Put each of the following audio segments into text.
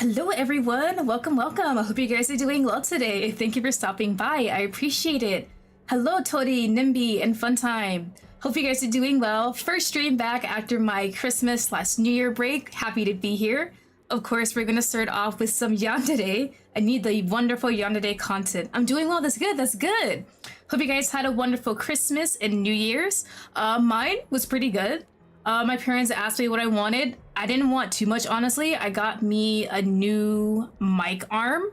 Hello everyone, welcome. I hope you guys are doing well today. Thank you for stopping by, I appreciate it. Hello Tori, Nimby, and Funtime. Hope you guys are doing well. First stream back after my Christmas/New Year break. Happy to be here. Of course, we're gonna start off with some Yandere. I need the wonderful Yandere content. I'm doing well, that's good. Hope you guys had a wonderful Christmas and New Year's. Mine was pretty good. My parents asked me what I wanted. I didn't want too much, honestly. I got me a new mic arm,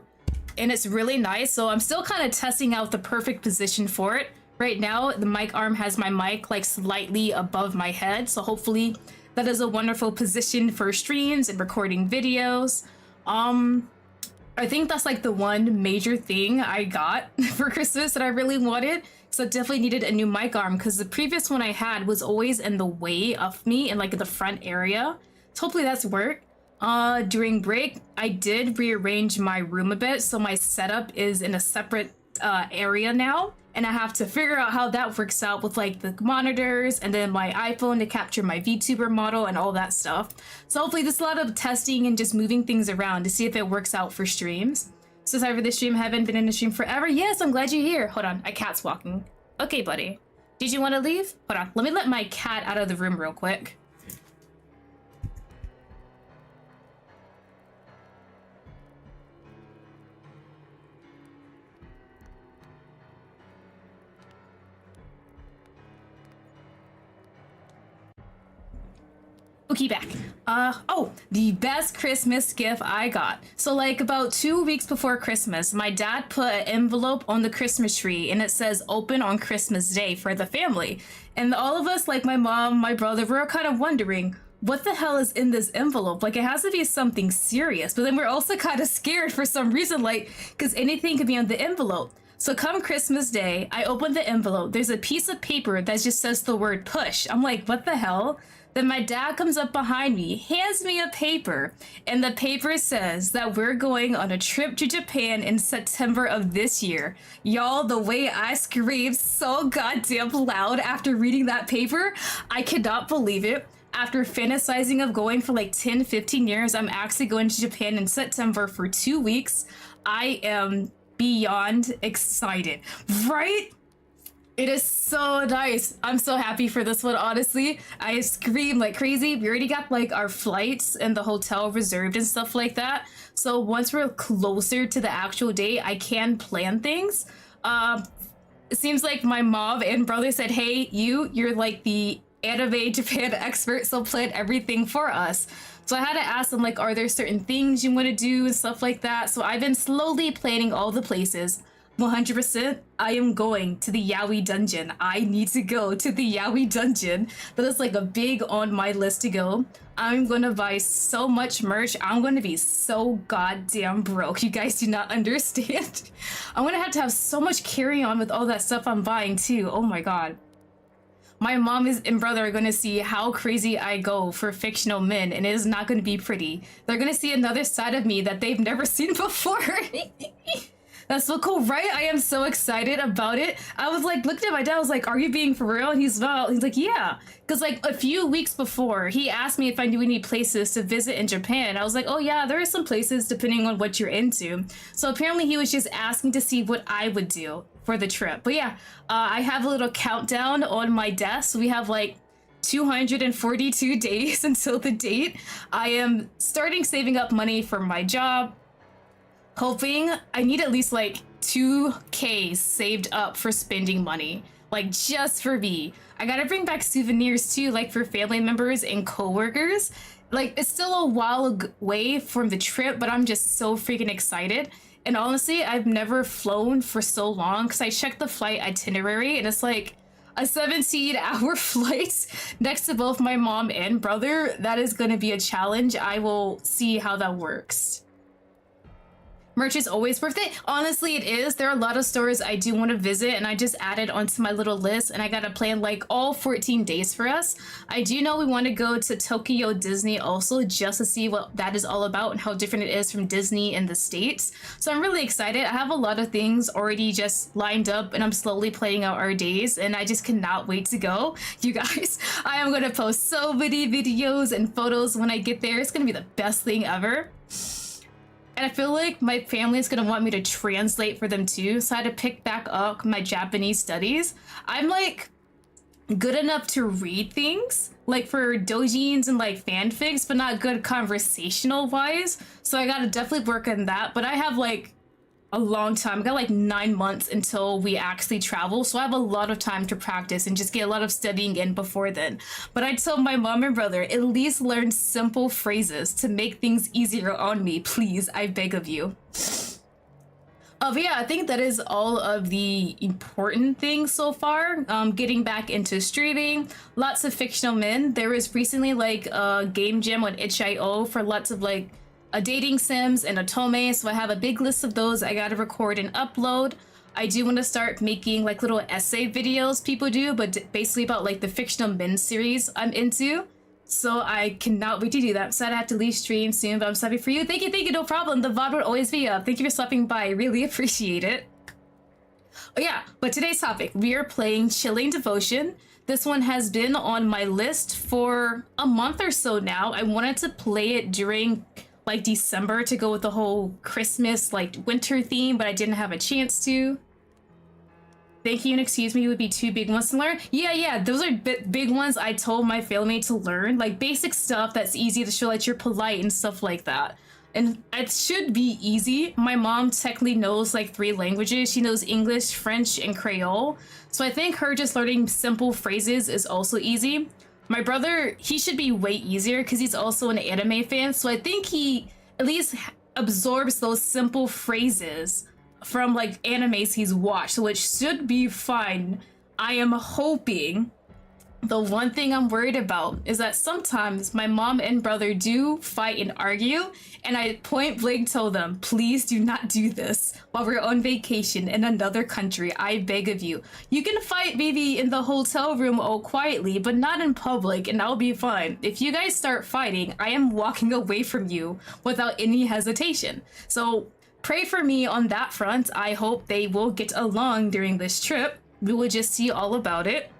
and it's really nice. So I'm still kind of testing out the perfect position for it. Right now, the mic arm has my mic like slightly above my head. So hopefully that is a wonderful position for streams and recording videos. I think that's like the one major thing I got for Christmas that I really wanted. So I definitely needed a new mic arm because the previous one I had was always in the way of me in like the front area. So hopefully that's worked. During break, I did rearrange my room a bit. So my setup is in a separate area now. And I have to figure out how that works out with like the monitors and then my iPhone to capture my VTuber model and all that stuff. So hopefully there's a lot of testing and just moving things around to see if it works out for streams. So sorry for the stream, haven't been in the stream forever. Yes, I'm glad you're here. Hold on, my cat's walking. Okay, buddy. Did you want to leave? Hold on, let me let my cat out of the room real quick. Okay, back. Oh, the best Christmas gift I got. So like about 2 weeks before Christmas, my dad put an envelope on the Christmas tree and it says open on Christmas Day for the family. And all of us, like my mom, my brother, we're kind of wondering, what the hell is in this envelope? Like it has to be something serious, but then we're also kind of scared for some reason, like, because anything could be on the envelope. So come Christmas Day, I open the envelope. There's a piece of paper that just says the word push. I'm like, what the hell? Then my dad comes up behind me, hands me a paper, and the paper says that we're going on a trip to Japan in September of this year. Y'all, the way I screamed so goddamn loud after reading that paper, I cannot believe it. After fantasizing of going for like 10, 15 years, I'm actually going to Japan in September for 2 weeks. I am beyond excited, right? It is so nice. I'm so happy for this one, honestly. I scream like crazy. We already got like our flights and the hotel reserved and stuff like that. So once we're closer to the actual date, I can plan things. It seems like my mom and brother said, hey, you're like the anime Japan expert, so plan everything for us. So I had to ask them like, are there certain things you want to do and stuff like that? So I've been slowly planning all the places. 100%, I am going to the Yaoi dungeon. I need to go to the Yaoi dungeon. That is like a big on my list to go. I'm gonna buy so much merch. I'm gonna be so goddamn broke. You guys do not understand. I'm gonna have to have so much carry on with all that stuff I'm buying too. Oh my god. My mom and brother are gonna see how crazy I go for fictional men, and it is not gonna be pretty. They're gonna see another side of me that they've never seen before. That's so cool, right? I am so excited about it. I was like, looking at my dad, I was like, are you being for real? And he's like, yeah. Because like a few weeks before, he asked me if I knew any places to visit in Japan. I was like, oh yeah, there are some places depending on what you're into. So apparently he was just asking to see what I would do for the trip. But yeah, I have a little countdown on my desk. We have like 242 days until the date. I am starting saving up money for my job. Hoping I need at least like 2K saved up for spending money, like just for me. I gotta bring back souvenirs too, like for family members and coworkers. Like it's still a while away from the trip, but I'm just so freaking excited. And honestly, I've never flown for so long because I checked the flight itinerary and it's like a 17-hour flight next to both my mom and brother. That is gonna be a challenge. I will see how that works. Merch is always worth it. Honestly, it is. There are a lot of stores I do want to visit and I just added onto my little list and I got to plan like all 14 days for us. I do know we want to go to Tokyo Disney also just to see what that is all about and how different it is from Disney in the States. So I'm really excited. I have a lot of things already just lined up and I'm slowly planning out our days and I just cannot wait to go. You guys, I am going to post so many videos and photos when I get there. It's going to be the best thing ever. And I feel like my family is gonna want me to translate for them too, so I had to pick back up my Japanese studies. I'm like good enough to read things, like for dojins and like fanfics, but not good conversational wise. So I gotta definitely work on that. But I have like a long time. I got like 9 months until we actually travel, so I have a lot of time to practice and just get a lot of studying in before then. But I told my mom and brother, at least learn simple phrases to make things easier on me, please. I beg of you. But yeah, I think that is all of the important things so far. Getting back into streaming, lots of fictional men. There was recently like a game jam on itch.io for lots of like dating sims and otome, so I have a big list of those I gotta record and upload. I do want to start making like little essay videos people do, but basically about like the fictional men series I'm into. So I cannot wait to do that. So I have to leave stream soon, but I'm so happy for you. Thank you, no problem. The VOD will always be up. Thank you for stopping by. I really appreciate it. Oh yeah, but today's topic, we are playing Chilling Devotion. This one has been on my list for a month or so now. I wanted to play it during like December to go with the whole Christmas like winter theme, but I didn't have a chance to. Thank you and excuse me would be 2 big ones to learn. Yeah, those are big ones I told my family to learn, like basic stuff that's easy to show that you're polite and stuff like that. And it should be easy. My mom technically knows like 3 languages. She knows English, French, and Creole. So I think her just learning simple phrases is also easy. My brother, he should be way easier because he's also an anime fan. So I think he at least absorbs those simple phrases from like animes he's watched, so it should be fine. I am hoping. The one thing I'm worried about is that sometimes my mom and brother do fight and argue, and I point blank tell them, please do not do this while we're on vacation in another country. I beg of you. You can fight maybe in the hotel room all quietly, but not in public, and I'll be fine. If you guys start fighting, I am walking away from you without any hesitation. So pray for me on that front. I hope they will get along during this trip. We will just see all about it.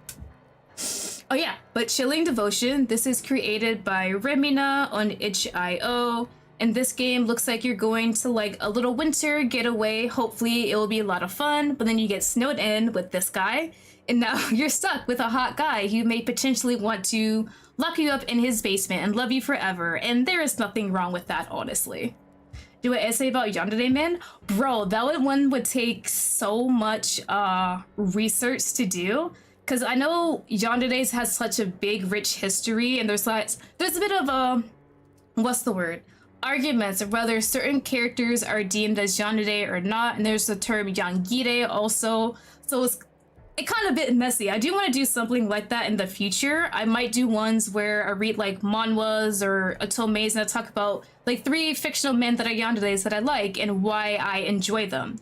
Oh yeah, but Chilling Devotion, this is created by Remina on itch.io, and this game looks like you're going to like a little winter getaway. Hopefully it will be a lot of fun, but then you get snowed in with this guy, and now you're stuck with a hot guy who may potentially want to lock you up in his basement and love you forever, and there is nothing wrong with that, honestly. Do an essay about Yandere men? Bro, that one would take so much research to do. Because I know Yandere's has such a big, rich history, and there's a bit of what's the word? Arguments of whether certain characters are deemed as Yandere or not, and there's the term Yangire also. So it's kind of a bit messy. I do want to do something like that in the future. I might do ones where I read like manhwas or otomes and I talk about like 3 fictional men that are yanderes that I like and why I enjoy them.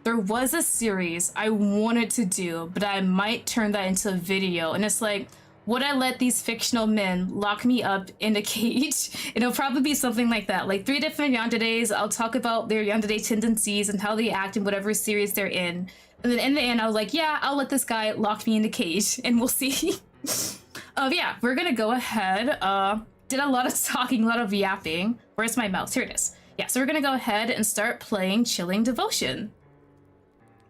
There was a series I wanted to do, but I might turn that into a video, and it's like, would I let these fictional men lock me up in a cage? It'll probably be something like that, like 3 different yanderes. I'll talk about their yandere tendencies and how they act in whatever series they're in. And then in the end, I was like, yeah, I'll let this guy lock me in the cage, and we'll see. Yeah, we're gonna go ahead. Did a lot of talking, a lot of yapping. Where's my mouse? Here it is. Yeah, so we're gonna go ahead and start playing Chilling Devotion.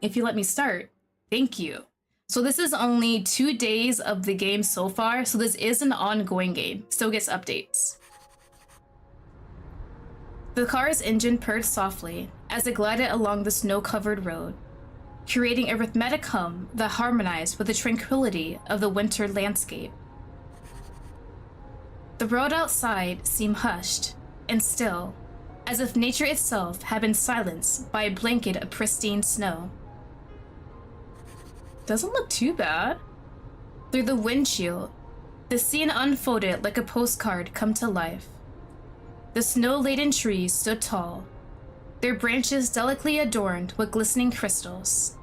If you let me start, thank you. So this is only 2 days of the game so far, so this is an ongoing game. Still gets updates. The car's engine purred softly as it glided along the snow-covered road, creating a rhythmic hum that harmonized with the tranquility of the winter landscape. The road outside seemed hushed and still, as if nature itself had been silenced by a blanket of pristine snow. Doesn't look too bad. Through the windshield, the scene unfolded like a postcard come to life. The snow-laden trees stood tall, their branches delicately adorned with glistening crystals.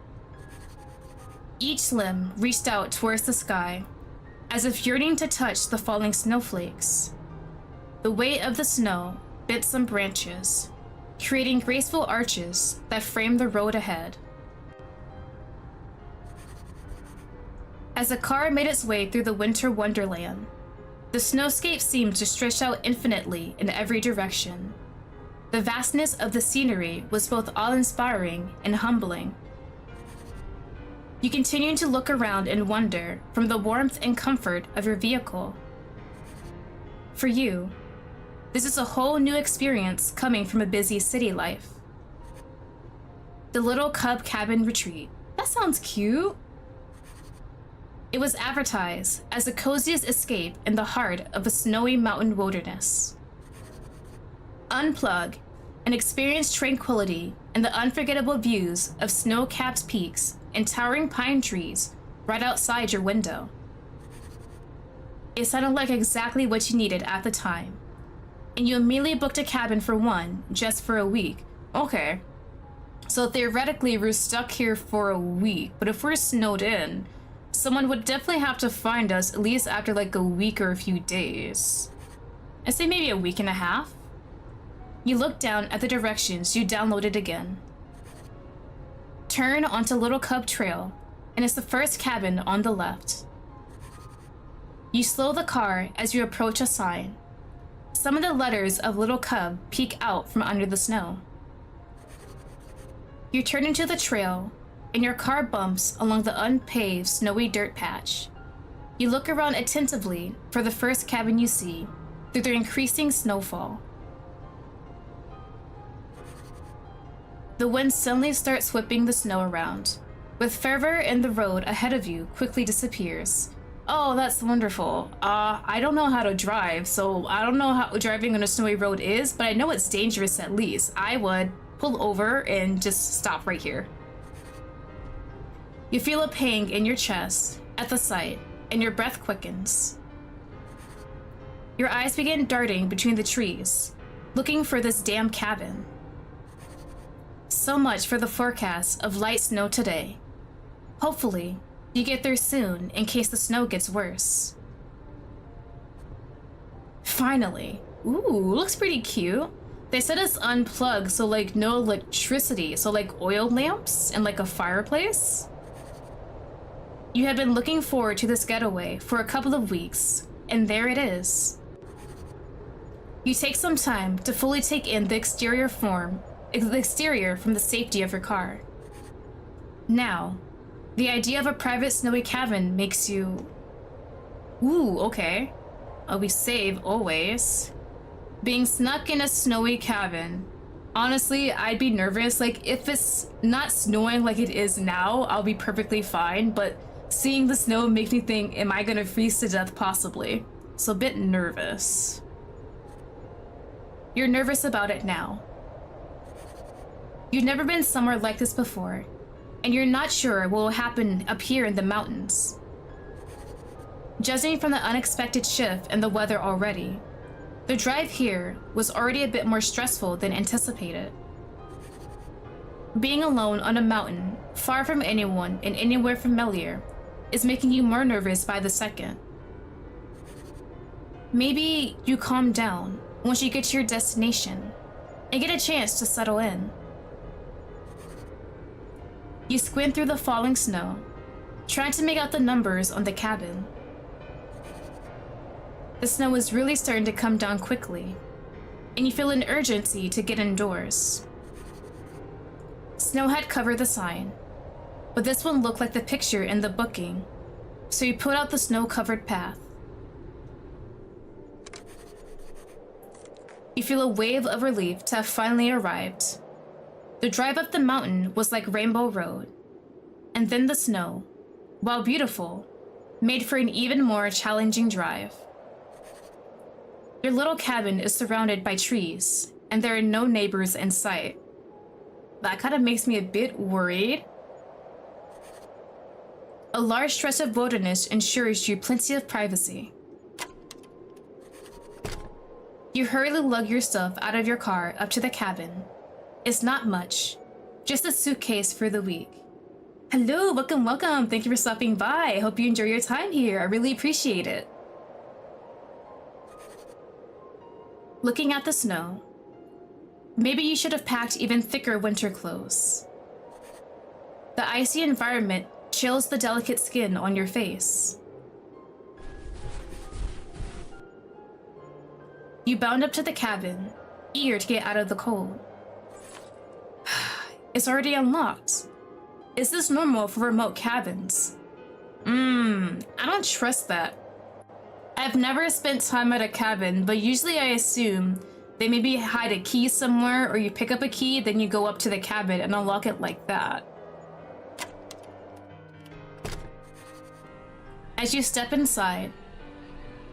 Each limb reached out towards the sky, as if yearning to touch the falling snowflakes. The weight of the snow bent some branches, creating graceful arches that framed the road ahead. As the car made its way through the winter wonderland, the snowscape seemed to stretch out infinitely in every direction. The vastness of the scenery was both awe-inspiring and humbling. You continue to look around and wonder from the warmth and comfort of your vehicle. For you, this is a whole new experience coming from a busy city life. The Little Cub Cabin Retreat. That sounds cute. It was advertised as the coziest escape in the heart of a snowy mountain wilderness. Unplug and experience tranquility in the unforgettable views of snow-capped peaks and towering pine trees right outside your window. It sounded like exactly what you needed at the time, and you immediately booked a cabin for one just for a week. Okay, so theoretically we're stuck here for a week, but if we're snowed in, someone would definitely have to find us at least after like a week or a few days. I'd say maybe a week and a half. You look down at the directions you downloaded again. Turn onto Little Cub Trail, and it's the first cabin on the left. You slow the car as you approach a sign. Some of the letters of Little Cub peek out from under the snow. You turn into the trail, and your car bumps along the unpaved snowy dirt patch. You look around attentively for the first cabin you see through the increasing snowfall. The wind suddenly starts whipping the snow around. With fervor, and the road ahead of you quickly disappears. Oh, that's wonderful. I don't know how to drive, so I don't know how driving on a snowy road is, but I know it's dangerous at least. I would pull over and just stop right here. You feel a pang in your chest at the sight, and your breath quickens. Your eyes begin darting between the trees, looking for this damn cabin. So much for the forecast of light snow today. Hopefully, you get there soon in case the snow gets worse. Finally. Ooh, looks pretty cute. They said it's unplugged, so like no electricity, so like oil lamps and like a fireplace. You had been looking forward to this getaway for a couple of weeks, and there it is. You take some time to fully take in the exterior from the safety of your car. Now, the idea of a private snowy cabin makes you... Ooh, okay. We save always. Being snuck in a snowy cabin. Honestly, I'd be nervous. Like, if it's not snowing like it is now, I'll be perfectly fine, but seeing the snow makes me think, am I gonna freeze to death possibly? So a bit nervous. You're nervous about it now. You've never been somewhere like this before, and you're not sure what will happen up here in the mountains. Judging from the unexpected shift in the weather already, the drive here was already a bit more stressful than anticipated. Being alone on a mountain, far from anyone and anywhere familiar, is making you more nervous by the second. Maybe you calm down once you get to your destination and get a chance to settle in. You squint through the falling snow, trying to make out the numbers on the cabin. The snow is really starting to come down quickly, and you feel an urgency to get indoors. Snow had covered the sign, but this one looked like the picture in the booking, so you put out the snow-covered path. You feel a wave of relief to have finally arrived. The drive up the mountain was like Rainbow Road, and then the snow, while beautiful, made for an even more challenging drive. Your little cabin is surrounded by trees, and there are no neighbors in sight. That kind of makes me a bit worried. A large stretch of wilderness ensures you plenty of privacy. You hurriedly lug your stuff out of your car up to the cabin. It's not much, just a suitcase for the week. Hello, welcome, welcome. Thank you for stopping by. I hope you enjoy your time here. I really appreciate it. Looking at the snow, maybe you should have packed even thicker winter clothes. The icy environment chills the delicate skin on your face. You bound up to the cabin, eager to get out of the cold. It's already unlocked. Is this normal for remote cabins? I don't trust that. I've never spent time at a cabin, but usually I assume they maybe hide a key somewhere, or you pick up a key, then you go up to the cabin and unlock it like that. As you step inside,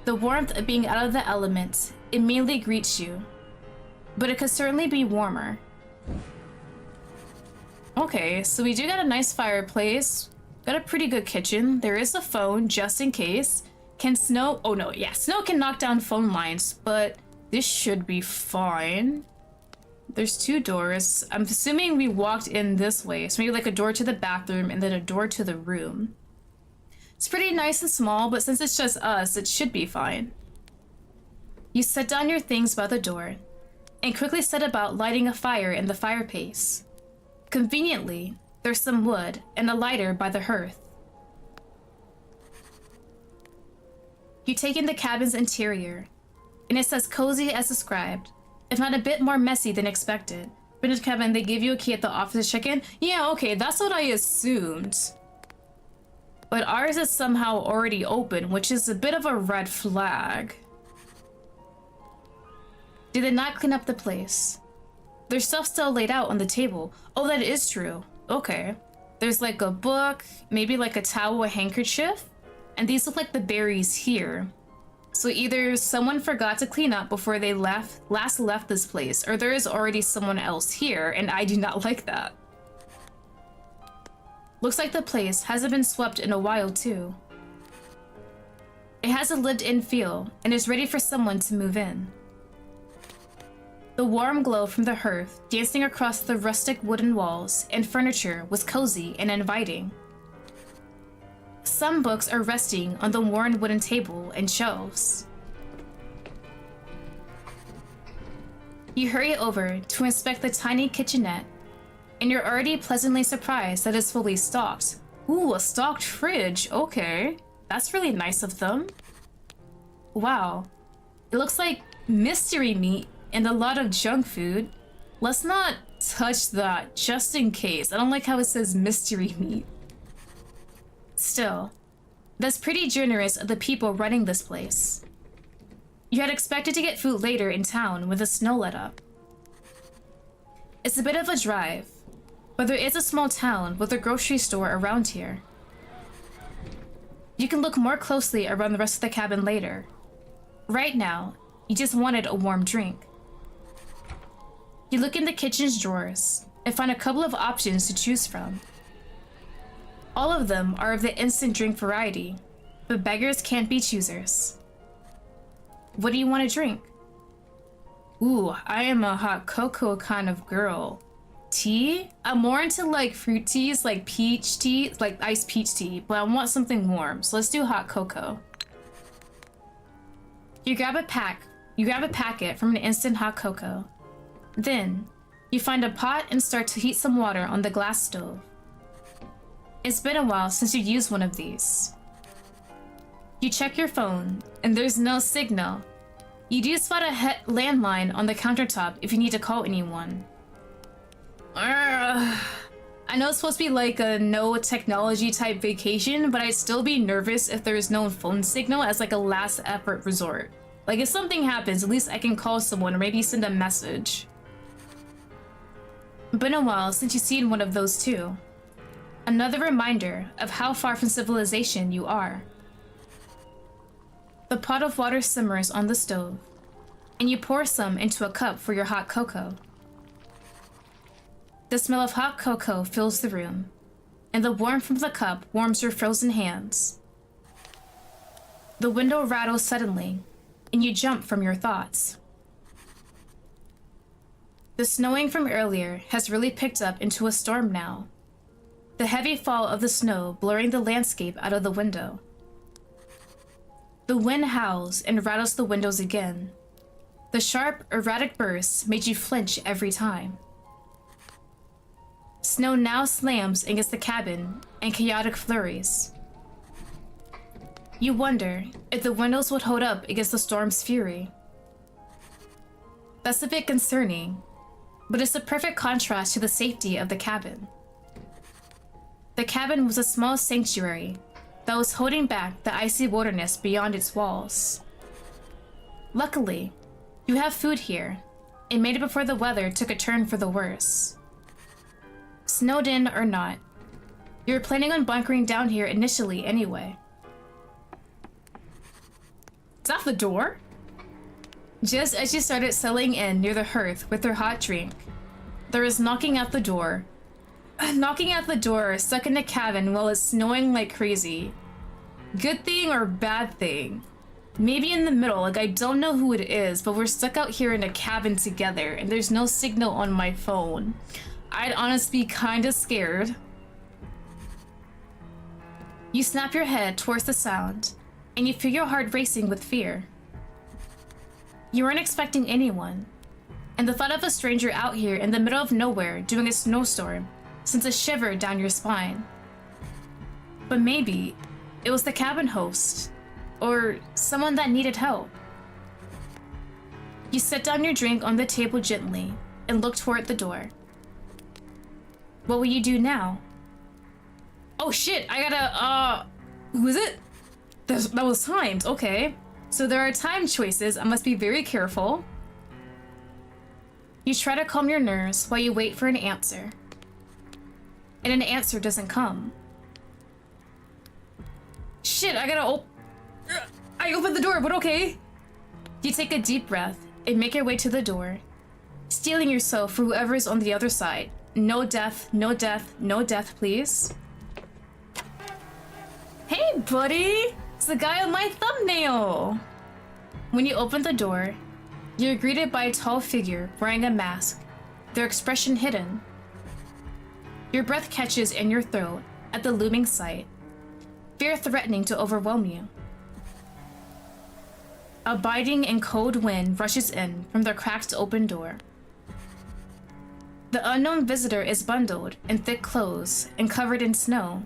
the warmth of being out of the element immediately greets you, but it could certainly be warmer. Okay, so we do got a nice fireplace, got a pretty good kitchen, there is a phone just in case. Can snow, oh no, yeah, snow can knock down phone lines, but this should be fine. There's 2 doors. I'm assuming we walked in this way, so maybe like a door to the bathroom and then a door to the room. It's pretty nice and small, but since it's just us, it should be fine. You set down your things by the door and quickly set about lighting a fire in the fireplace. Conveniently, there's some wood and a lighter by the hearth. You take in the cabin's interior, and it says cozy as described, if not a bit more messy than expected. But in the cabin, they give you a key at the office to check in. Yeah, okay, that's what I assumed. But ours is somehow already open, which is a bit of a red flag. Did they not clean up the place? There's stuff still laid out on the table. Oh, that is true. Okay. There's like a book, maybe like a towel, a handkerchief. And these look like the berries here. So either someone forgot to clean up before they last left this place, or there is already someone else here, and I do not like that. Looks like the place hasn't been swept in a while too. It has a lived-in feel, and is ready for someone to move in. The warm glow from the hearth dancing across the rustic wooden walls and furniture was cozy and inviting. Some books are resting on the worn wooden table and shelves. You hurry over to inspect the tiny kitchenette, and you're already pleasantly surprised that it's fully stocked. Ooh, a stocked fridge. Okay, that's really nice of them. Wow, it looks like mystery meat and a lot of junk food. Let's not touch that, just in case. I don't like how it says mystery meat. Still, that's pretty generous of the people running this place. You had expected to get food later in town when the snow let up. It's a bit of a drive, but there is a small town with a grocery store around here. You can look more closely around the rest of the cabin later. Right now, you just wanted a warm drink. You look in the kitchen's drawers and find a couple of options to choose from. All of them are of the instant drink variety, but beggars can't be choosers. What do you want to drink? Ooh, I am a hot cocoa kind of girl. Tea? I'm more into like fruit teas, like peach tea, like iced peach tea, but I want something warm, so let's do hot cocoa. You grab a packet from an instant hot cocoa. Then, you find a pot and start to heat some water on the glass stove. It's been a while since you used one of these. You check your phone, and there's no signal. You do spot a landline on the countertop if you need to call anyone. I know it's supposed to be like a no technology type vacation, but I'd still be nervous if there's no phone signal as like a last effort resort. Like if something happens, at least I can call someone or maybe send a message. Been a while since you've seen one of those too. Another reminder of how far from civilization you are. The pot of water simmers on the stove, and you pour some into a cup for your hot cocoa. The smell of hot cocoa fills the room, and the warmth from the cup warms your frozen hands. The window rattles suddenly, and you jump from your thoughts. The snowing from earlier has really picked up into a storm now. The heavy fall of the snow blurring the landscape out of the window. The wind howls and rattles the windows again. The sharp, erratic bursts made you flinch every time. Snow now slams against the cabin in chaotic flurries. You wonder if the windows would hold up against the storm's fury. That's a bit concerning, but it's a perfect contrast to the safety of the cabin. The cabin was a small sanctuary that was holding back the icy wilderness beyond its walls. Luckily, you have food here, and made it before the weather took a turn for the worse. Snowed in or not, you were planning on bunkering down here initially anyway. Is that the door? Just as you started settling in near the hearth with your hot drink, there was knocking at the door. Knocking at the door, stuck in the cabin while it's snowing like crazy. Good thing or bad thing? Maybe in the middle, like I don't know who it is, but we're stuck out here in a cabin together and there's no signal on my phone. I'd honestly be kinda scared. You snap your head towards the sound, and you feel your heart racing with fear. You weren't expecting anyone, and the thought of a stranger out here in the middle of nowhere during a snowstorm sends a shiver down your spine. But maybe it was the cabin host, or someone that needed help. You set down your drink on the table gently and look toward the door. What will you do now? Oh shit, I gotta, who is it? That was timed, okay. So there are time choices, I must be very careful. You try to calm your nerves while you wait for an answer. And an answer doesn't come. Shit, I opened the door, but okay. You take a deep breath and make your way to the door, steeling yourself for whoever's on the other side. No death, no death, no death, please. Hey, buddy! It's the guy on my thumbnail! When you open the door, you're greeted by a tall figure wearing a mask, their expression hidden. Your breath catches in your throat at the looming sight, fear threatening to overwhelm you. A biting and cold wind rushes in from the cracked open door. The unknown visitor is bundled in thick clothes and covered in snow.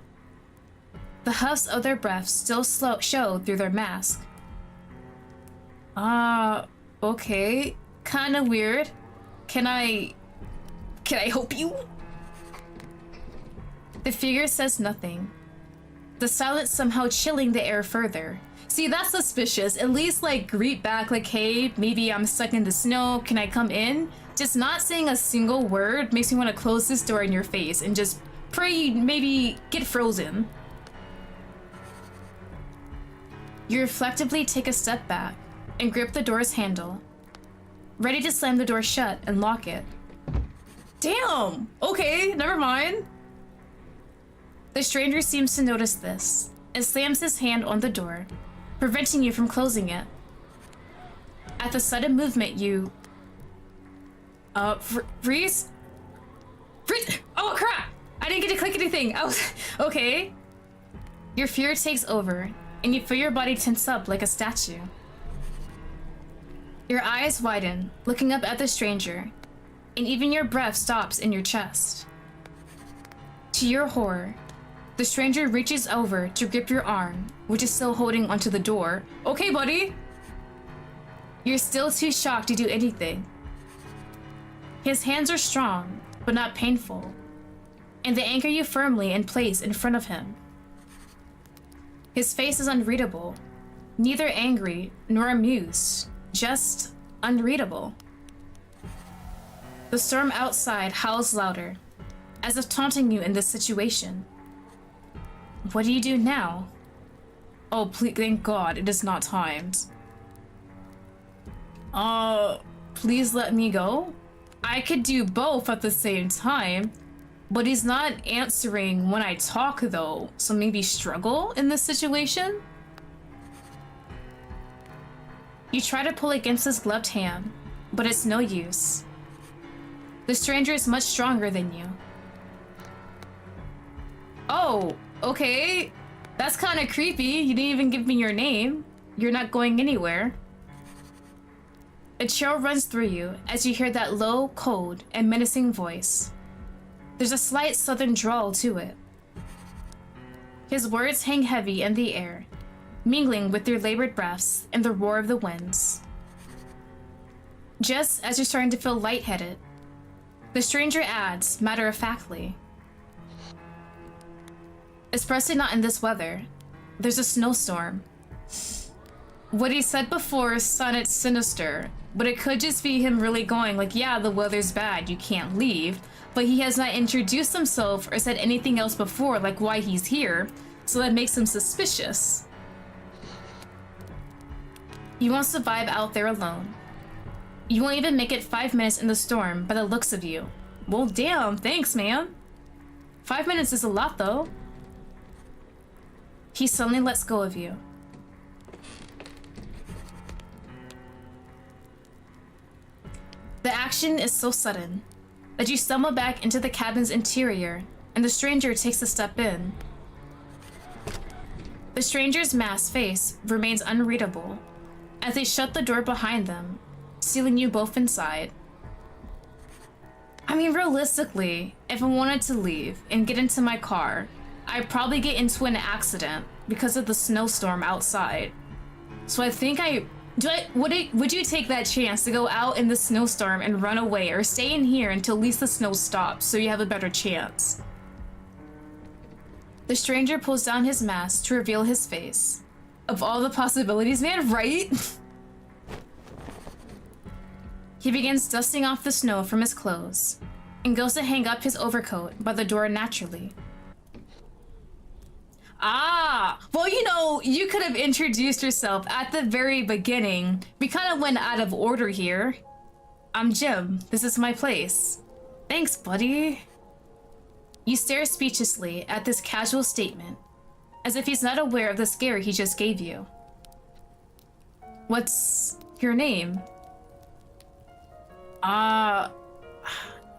The huffs of their breath still show through their mask. Okay. Kinda weird. Can I help you? The figure says nothing. The silence somehow chilling the air further. See, that's suspicious. At least, like, greet back, like, hey, maybe I'm stuck in the snow. Can I come in? Just not saying a single word makes me want to close this door in your face and just pray you maybe get frozen. You reflectively take a step back and grip the door's handle, ready to slam the door shut and lock it. Damn! Okay, never mind. The stranger seems to notice this and slams his hand on the door, preventing you from closing it. At the sudden movement, you... freeze? Freeze! Oh, crap! I didn't get to click anything! Okay. Your fear takes over, and you feel your body tense up like a statue. Your eyes widen, looking up at the stranger, and even your breath stops in your chest. To your horror, the stranger reaches over to grip your arm, which is still holding onto the door. Okay, buddy! You're still too shocked to do anything. His hands are strong, but not painful, and they anchor you firmly in place in front of him. His face is unreadable, neither angry nor amused, just unreadable. The storm outside howls louder, as if taunting you in this situation. What do you do now? Oh, please, thank God, it is not timed. Please let me go? I could do both at the same time, but he's not answering when I talk though, so maybe struggle in this situation? You try to pull against his gloved hand, but it's no use. The stranger is much stronger than you. Oh, okay. That's kind of creepy. You didn't even give me your name. You're not going anywhere. A chill runs through you as you hear that low, cold, and menacing voice. There's a slight southern drawl to it. His words hang heavy in the air, mingling with your labored breaths and the roar of the winds. Just as you're starting to feel lightheaded, the stranger adds, matter-of-factly, "Especially not in this weather. There's a snowstorm." What he said before sounded sinister, but it could just be him really going like, yeah, the weather's bad, you can't leave, but he has not introduced himself or said anything else before, like why he's here, so that makes him suspicious. You won't survive out there alone. You won't even make it 5 minutes in the storm by the looks of you. Well, damn, thanks, man. 5 minutes is a lot, though. He suddenly lets go of you. The action is so sudden that you stumble back into the cabin's interior, and the stranger takes a step in. The stranger's masked face remains unreadable as they shut the door behind them, sealing you both inside. I mean, realistically, if I wanted to leave and get into my car, I'd probably get into an accident because of the snowstorm outside. So I think would you take that chance to go out in the snowstorm and run away, or stay in here until at least the snow stops so you have a better chance? The stranger pulls down his mask to reveal his face. Of all the possibilities, man, right? He begins dusting off the snow from his clothes and goes to hang up his overcoat by the door naturally. Ah, well, you know, you could have introduced yourself at the very beginning. We kind of went out of order here. I'm Jim. This is my place. Thanks, buddy. You stare speechlessly at this casual statement, as if he's not aware of the scare he just gave you. What's your name?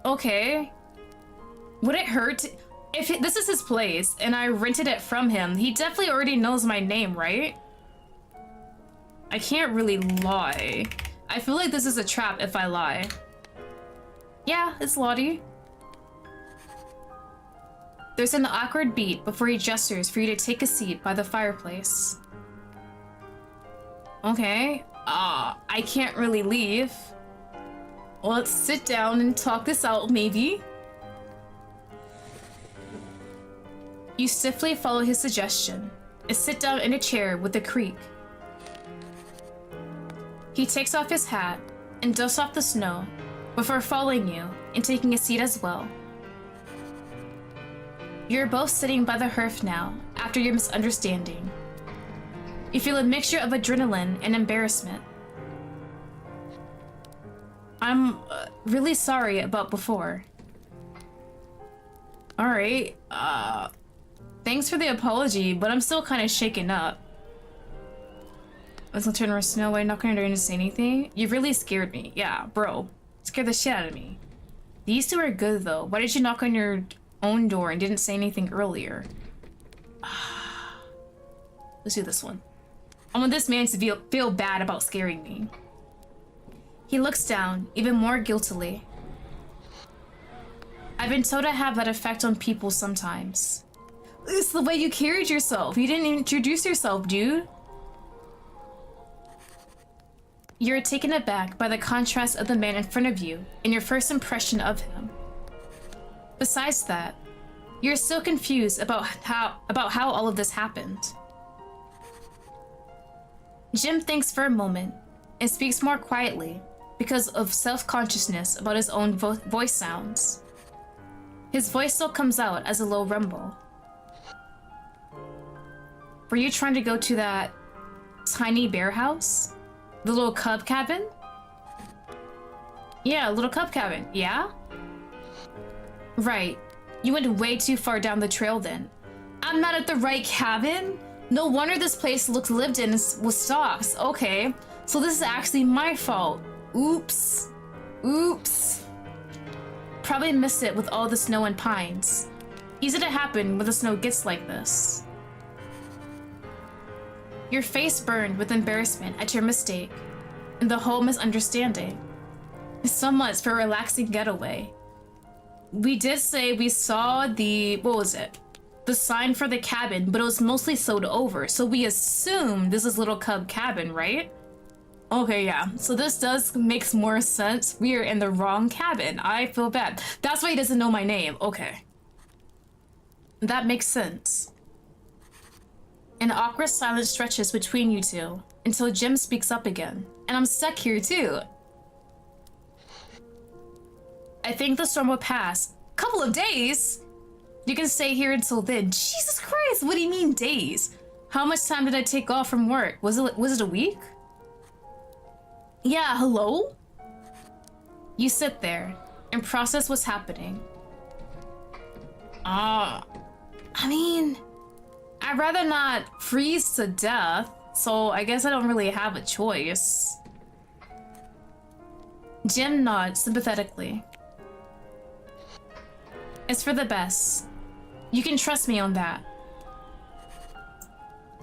Okay. Would it hurt if this is his place and I rented it from him? He definitely already knows my name, right? I can't really lie. I feel like this is a trap if I lie. Yeah, it's Lottie. There's an awkward beat before he gestures for you to take a seat by the fireplace. Okay. I can't really leave. Well, let's sit down and talk this out, maybe. You stiffly follow his suggestion and sit down in a chair with a creak. He takes off his hat and dusts off the snow before following you and taking a seat as well. You're both sitting by the hearth now after your misunderstanding. You feel a mixture of adrenaline and embarrassment. I'm really sorry about before. Alright, thanks for the apology, but I'm still kind of shaken up. Let's not turn around Snow White, not gonna to say anything. You really scared me. Yeah, bro. Scared the shit out of me. These two are good though. Why did you knock on your own door and didn't say anything earlier? Let's do this one. I want this man to feel bad about scaring me. He looks down, even more guiltily. I've been told I have that effect on people sometimes. It's the way you carried yourself. You didn't introduce yourself, dude. You're taken aback by the contrast of the man in front of you and your first impression of him. Besides that, you're still confused about how all of this happened. Jim thinks for a moment and speaks more quietly because of self-consciousness about his own voice sounds. His voice still comes out as a low rumble. Were you trying to go to that tiny bear house? The little cub cabin? Yeah, little cub cabin, yeah? Right. You went way too far down the trail then. I'm not at the right cabin? No wonder this place looks lived in with stocks. Okay, so this is actually my fault. Oops. Oops. Probably missed it with all the snow and pines. Easy to happen when the snow gets like this. Your face burned with embarrassment at your mistake and the whole misunderstanding. So much for a relaxing getaway. We did say we saw the, what was it? The sign for the cabin, but it was mostly sewed over, so we assumed this is Little Cub Cabin, right? Okay, yeah. So this does makes more sense. We are in the wrong cabin. I feel bad. That's why he doesn't know my name. Okay. That makes sense. An awkward silence stretches between you two until Jim speaks up again. And I'm stuck here too. I think the storm will pass. Couple of days? You can stay here until then. Jesus Christ, what do you mean days? How much time did I take off from work? Was it a week? Yeah, hello? You sit there and process what's happening. I mean, I'd rather not freeze to death, so I guess I don't really have a choice. Jim nods sympathetically. It's for the best. You can trust me on that.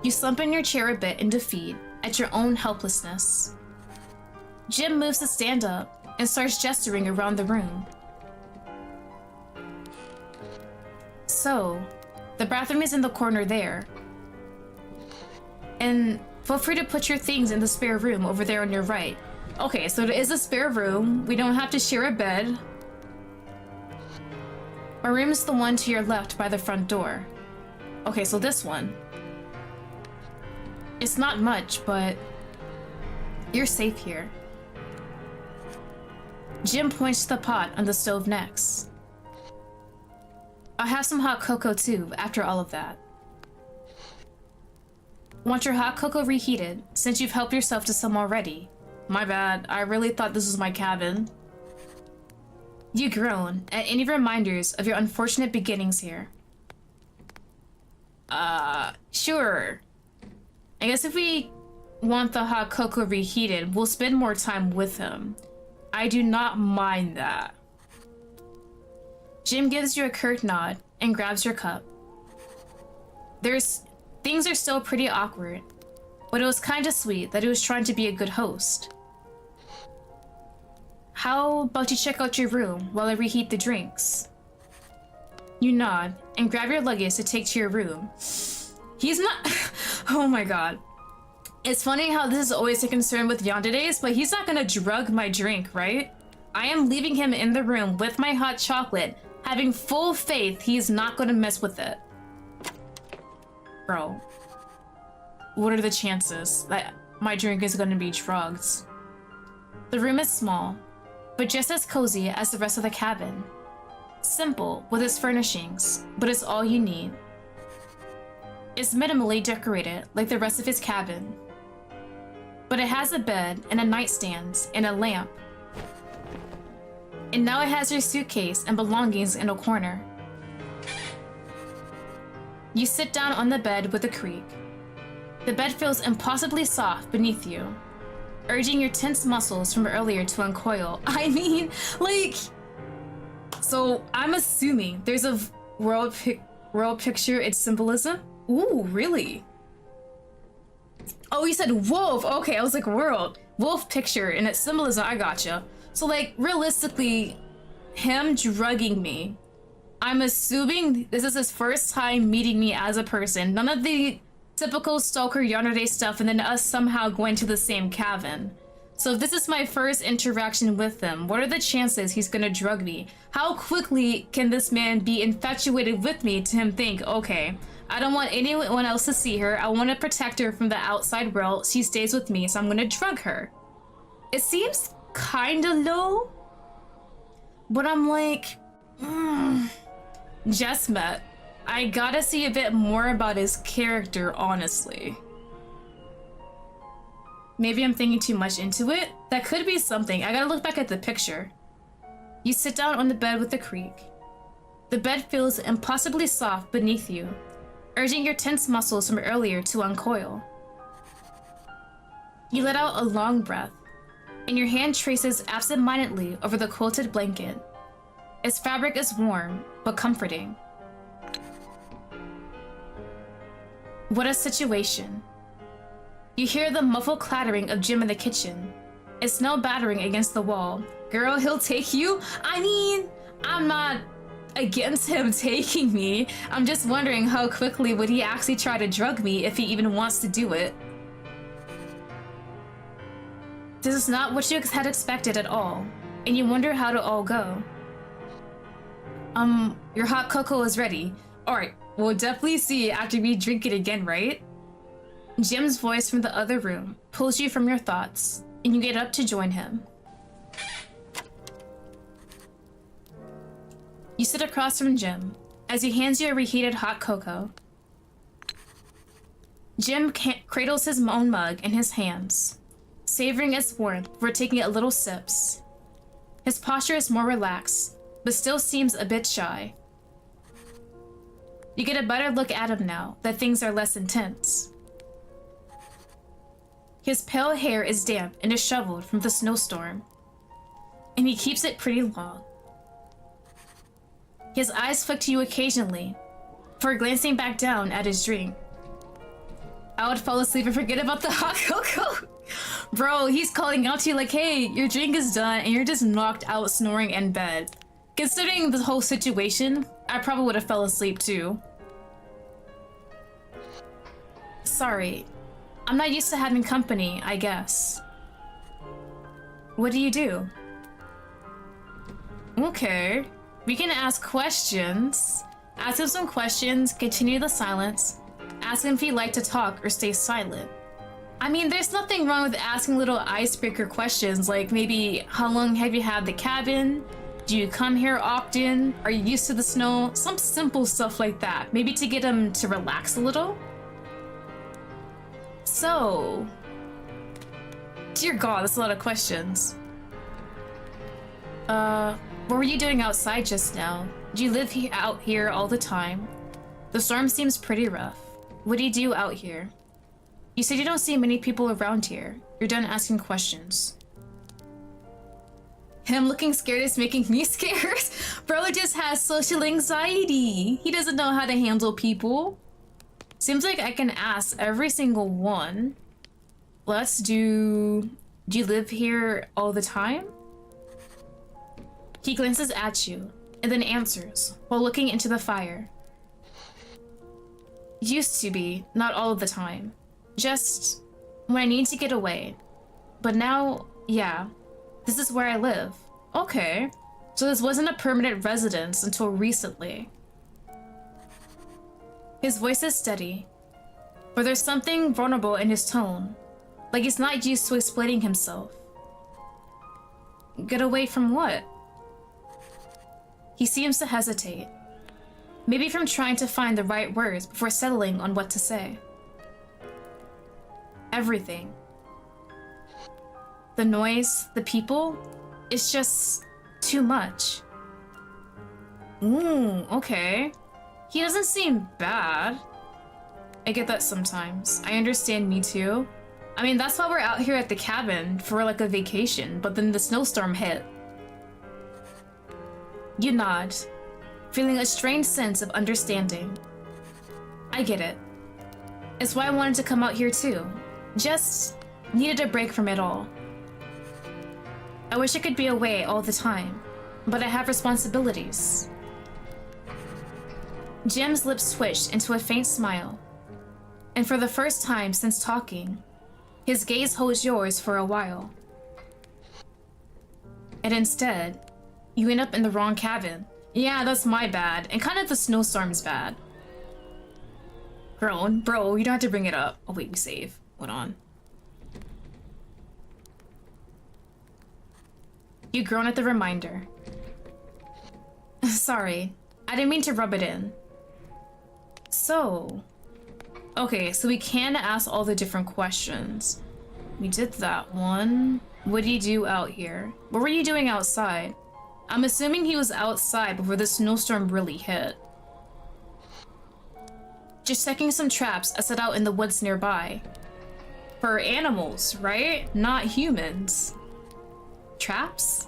You slump in your chair a bit in defeat at your own helplessness. Jim moves to stand up and starts gesturing around the room. So, the bathroom is in the corner there. And feel free to put your things in the spare room over there on your right. Okay, so there is a spare room. We don't have to share a bed. My room is the one to your left by the front door. Okay, so this one. It's not much, but you're safe here. Jim points to the pot on the stove next. I'll have some hot cocoa too, after all of that. Want your hot cocoa reheated, since you've helped yourself to some already. My bad, I really thought this was my cabin. You groan at any reminders of your unfortunate beginnings here. Sure. I guess if we want the hot cocoa reheated, we'll spend more time with him. I do not mind that. Jim gives you a curt nod and grabs your cup. Things are still pretty awkward, but it was kinda sweet that he was trying to be a good host. How about you check out your room while I reheat the drinks? You nod and grab your luggage to take to your room. He's not... Oh my god. It's funny how this is always a concern with Yanderes, but he's not gonna drug my drink, right? I am leaving him in the room with my hot chocolate, having full faith he's not gonna mess with it. Bro. What are the chances that my drink is gonna be drugged? The room is small, but just as cozy as the rest of the cabin. Simple with its furnishings, but it's all you need. It's minimally decorated like the rest of his cabin, but it has a bed and a nightstand and a lamp. And now it has your suitcase and belongings in a corner. You sit down on the bed with a creak. The bed feels impossibly soft beneath you, urging your tense muscles from earlier to uncoil. I mean, like... So, I'm assuming there's a world picture, its symbolism? Ooh, really? Oh, you said wolf. Okay, I was like, world. Wolf picture and its symbolism, I gotcha. So, like, realistically, him drugging me, I'm assuming this is his first time meeting me as a person. None of the typical stalker Yandere stuff and then us somehow going to the same cabin. So if this is my first interaction with him, what are the chances he's gonna drug me? How quickly can this man be infatuated with me to him think, okay, I don't want anyone else to see her. I want to protect her from the outside world. She stays with me, so I'm gonna drug her. It seems kinda low, but I'm like, just met. I gotta see a bit more about his character, honestly. Maybe I'm thinking too much into it. That could be something. I gotta look back at the picture. You sit down on the bed with a creak. The bed feels impossibly soft beneath you, urging your tense muscles from earlier to uncoil. You let out a long breath, and your hand traces absent-mindedly over the quilted blanket. Its fabric is warm, but comforting. What a situation. You hear the muffled clattering of Jim in the kitchen. It's no battering against the wall. Girl, he'll take you? I mean, I'm not against him taking me. I'm just wondering how quickly would he actually try to drug me if he even wants to do it. This is not what you had expected at all, and you wonder how to all go. Your hot cocoa is ready. Alright, we'll definitely see after we drink it again, right? Jim's voice from the other room pulls you from your thoughts, and you get up to join him. You sit across from Jim as he hands you a reheated hot cocoa. Jim cradles his own mug in his hands, savoring its warmth before taking little sips. His posture is more relaxed, but still seems a bit shy. You get a better look at him now that things are less intense. His pale hair is damp and disheveled from the snowstorm, and he keeps it pretty long. His eyes flick to you occasionally, before glancing back down at his drink. I would fall asleep and forget about the hot cocoa. Bro, he's calling out to you like, hey, your drink is done and you're just knocked out snoring in bed. Considering the whole situation, I probably would have fell asleep too. Sorry, I'm not used to having company, I guess. What do you do? Okay, we can ask questions. Ask him some questions, continue the silence. Ask him if he'd like to talk or stay silent. I mean, there's nothing wrong with asking little icebreaker questions, like maybe, how long have you had the cabin? Do you come here often? Are you used to the snow? Some simple stuff like that, maybe to get him to relax a little. So, dear God, that's a lot of questions. What were you doing outside just now? Do you live out here all the time? The storm seems pretty rough. What do you do out here? You said you don't see many people around here. You're done asking questions. Him looking scared is making me scared. Bro just has social anxiety. He doesn't know how to handle people. Seems like I can ask every single one. Do you live here all the time? He glances at you and then answers while looking into the fire. Used to be, not all of the time. Just when I need to get away. But now, yeah, this is where I live. Okay, so this wasn't a permanent residence until recently. His voice is steady, but there's something vulnerable in his tone, like he's not used to explaining himself. Get away from what? He seems to hesitate. Maybe from trying to find the right words before settling on what to say. Everything. The noise, the people, it's just too much. Ooh, okay. He doesn't seem bad. I get that sometimes. I understand, me too. I mean, that's why we're out here at the cabin for like a vacation, but then the snowstorm hit. You nod, feeling a strange sense of understanding. I get it. It's why I wanted to come out here too. Just needed a break from it all. I wish I could be away all the time, but I have responsibilities. Jim's lips twitched into a faint smile, and for the first time since talking, his gaze holds yours for a while. And instead, you end up in the wrong cabin. Yeah, that's my bad, and kind of the snowstorm's bad. Bro, you don't have to bring it up. Oh wait, we save. Hold on. You groan at the reminder. Sorry, I didn't mean to rub it in. So, okay, so we can ask all the different questions. We did that one. What do you do out here? What were you doing outside? I'm assuming he was outside before the snowstorm really hit. Just checking some traps I set out in the woods nearby. For animals, right? Not humans. Traps?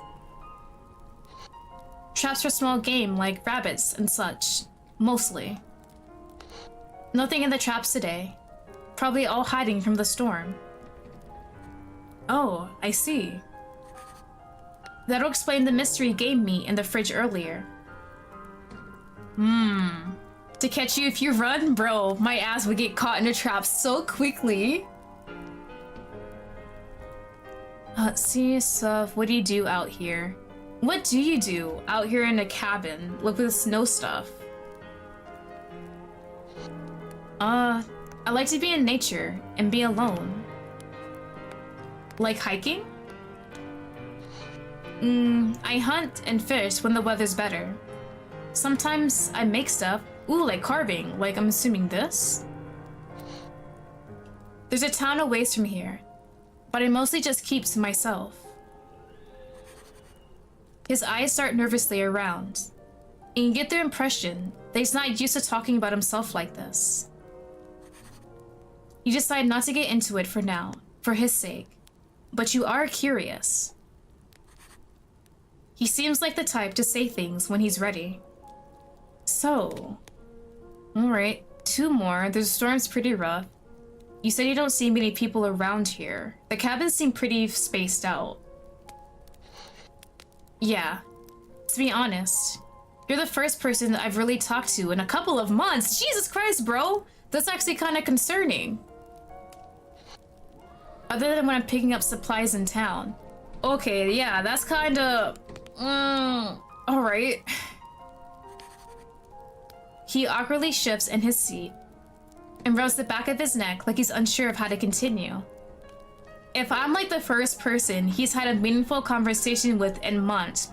Traps for small game like rabbits and such. Mostly. Nothing in the traps today. Probably all hiding from the storm. Oh, I see. That'll explain the mystery you gave me in the fridge earlier. To catch you if you run? Bro, my ass would get caught in a trap so quickly. Serious stuff. What do you do out here? What do you do out here in a cabin? Look with snow stuff. I like to be in nature and be alone. Like hiking? I hunt and fish when the weather's better. Sometimes I make stuff. Ooh, like carving. Like, I'm assuming this? There's a town a ways from here, but I mostly just keep to myself. His eyes start nervously around, and you get the impression that he's not used to talking about himself like this. You decide not to get into it for now, for his sake, but you are curious. He seems like the type to say things when he's ready. So, alright, 2 more. The storm's pretty rough. You said you don't see many people around here. The cabins seem pretty spaced out. Yeah, to be honest, you're the first person that I've really talked to in a couple of months. Jesus Christ, bro! That's actually kind of concerning. Other than when I'm picking up supplies in town. Okay, yeah, that's kind of... alright. He awkwardly shifts in his seat and rubs the back of his neck like he's unsure of how to continue. If I'm like the first person he's had a meaningful conversation with in months,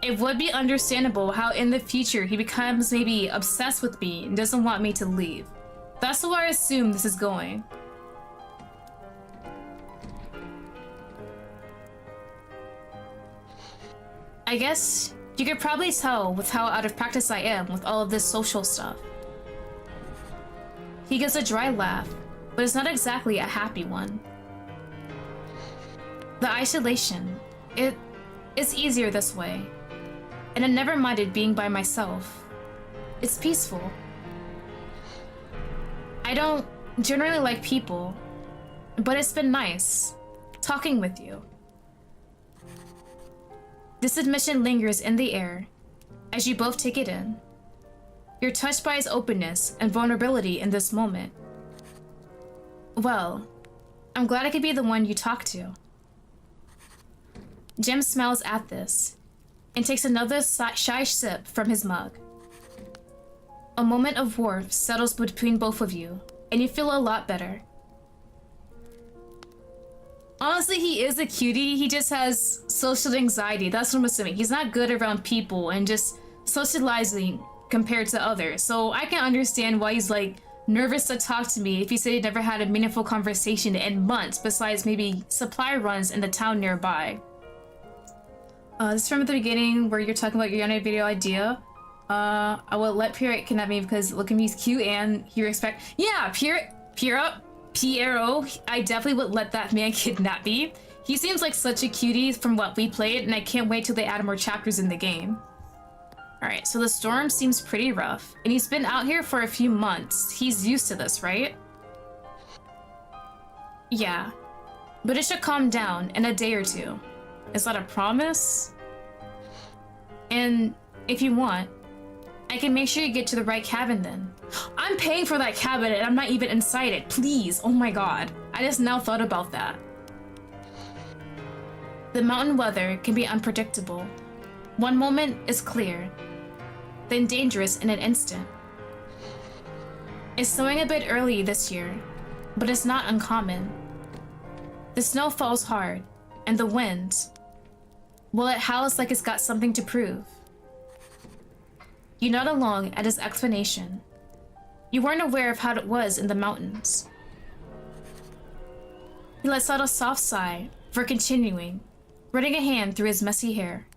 it would be understandable how in the future he becomes maybe obsessed with me and doesn't want me to leave. That's where I assume this is going. I guess you could probably tell with how out of practice I am with all of this social stuff. He gives a dry laugh, but it's not exactly a happy one. The isolation, it's easier this way, and I never minded being by myself. It's peaceful. I don't generally like people, but it's been nice talking with you. This admission lingers in the air as you both take it in. You're touched by his openness and vulnerability in this moment. Well, I'm glad I could be the one you talk to. Jim smiles at this and takes another shy sip from his mug. A moment of warmth settles between both of you, and you feel a lot better. Honestly, he is a cutie. He just has social anxiety. That's what I'm assuming. He's not good around people and just socializing compared to others. So I can understand why he's like nervous to talk to me if he said he'd never had a meaningful conversation in months besides maybe supply runs in the town nearby. This is from the beginning where you're talking about your Yandere video idea. I will let Pierre kidnap me because look at me, he's cute and he respect. Yeah, Piero, I definitely would let that man kidnap me. He seems like such a cutie from what we played, and I can't wait till they add more chapters in the game. Alright, so the storm seems pretty rough, and he's been out here for a few months. He's used to this, right? Yeah, but it should calm down in a day or 2. Is that a promise? And if you want, I can make sure you get to the right cabin then. I'm paying for that cabin and I'm not even inside it. Please, oh my god. I just now thought about that. The mountain weather can be unpredictable. One moment is clear, then dangerous in an instant. It's snowing a bit early this year, but it's not uncommon. The snow falls hard, and the wind, well, it howls like it's got something to prove. You nod along at his explanation. You weren't aware of how it was in the mountains. He lets out a soft sigh for continuing, running a hand through his messy hair.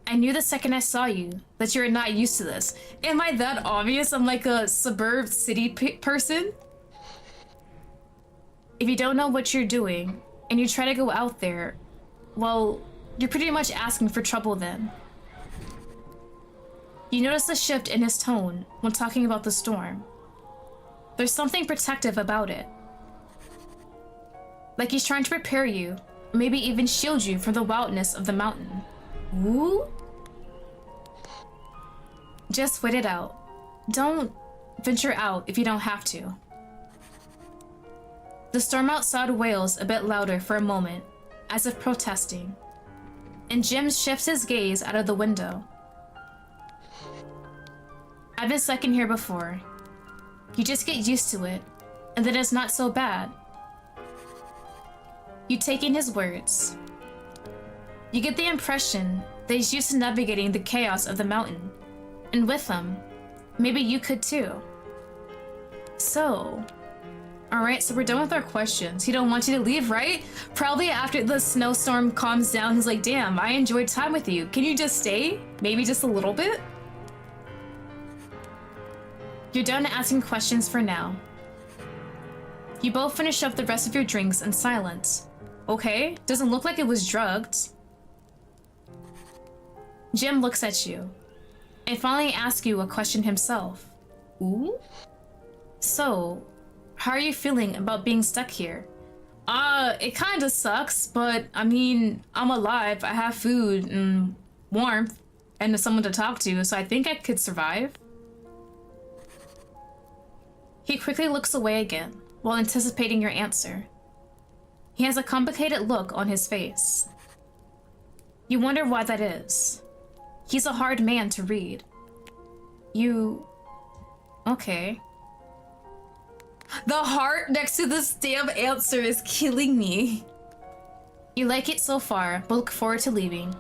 I knew the second I saw you that you were not used to this. Am I that obvious? I'm like a suburb city person? If you don't know what you're doing and you try to go out there, well, you're pretty much asking for trouble then. You notice a shift in his tone when talking about the storm. There's something protective about it. Like he's trying to prepare you, maybe even shield you from the wildness of the mountain. Ooh? Just wait it out. Don't venture out if you don't have to. The storm outside wails a bit louder for a moment, as if protesting, and Jim shifts his gaze out of the window. I've been stuck in here before. You just get used to it, and then it's not so bad. You take in his words. You get the impression that he's used to navigating the chaos of the mountain, and with them, maybe you could too. So, alright, so we're done with our questions. He don't want you to leave, right? Probably after the snowstorm calms down, he's like, damn, I enjoyed time with you. Can you just stay? Maybe just a little bit? You're done asking questions for now. You both finish up the rest of your drinks in silence. Okay, doesn't look like it was drugged. Jim looks at you and finally asks you a question himself. Ooh? So, how are you feeling about being stuck here? It kinda sucks, but I mean, I'm alive, I have food and warmth and someone to talk to, so I think I could survive. He quickly looks away again, while anticipating your answer. He has a complicated look on his face. You wonder why that is. He's a hard man to read. Okay. The heart next to this damn answer is killing me. You like it so far, but look forward to leaving.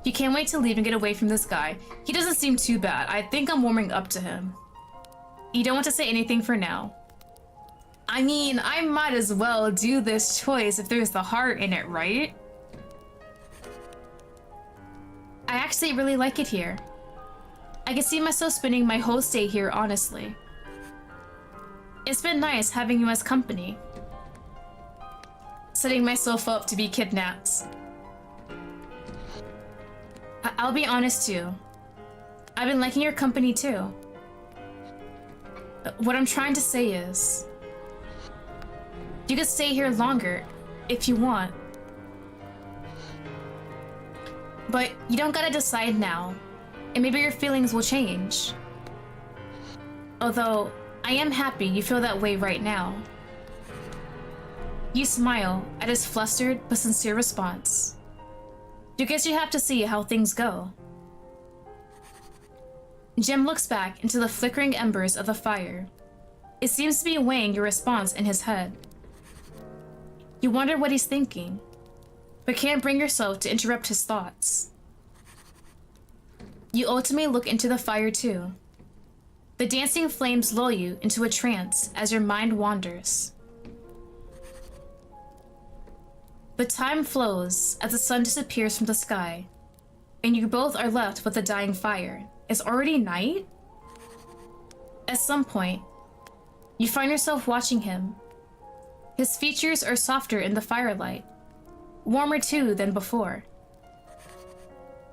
You can't wait to leave and get away from this guy. He doesn't seem too bad. I think I'm warming up to him. You don't want to say anything for now. I mean, I might as well do this choice if there's the heart in it, right? I actually really like it here. I can see myself spending my whole stay here, honestly. It's been nice having you as company. Setting myself up to be kidnapped. I'll be honest too. I've been liking your company too. What I'm trying to say is, you could stay here longer if you want. But you don't gotta decide now, and maybe your feelings will change. Although, I am happy you feel that way right now. You smile at his flustered but sincere response. You guess you have to see how things go. Jim looks back into the flickering embers of the fire. It seems to be weighing your response in his head. You wonder what he's thinking, but can't bring yourself to interrupt his thoughts. You ultimately look into the fire too. The dancing flames lull you into a trance as your mind wanders. But time flows as the sun disappears from the sky, and you both are left with the dying fire. It's already night? At some point, you find yourself watching him. His features are softer in the firelight, warmer too than before.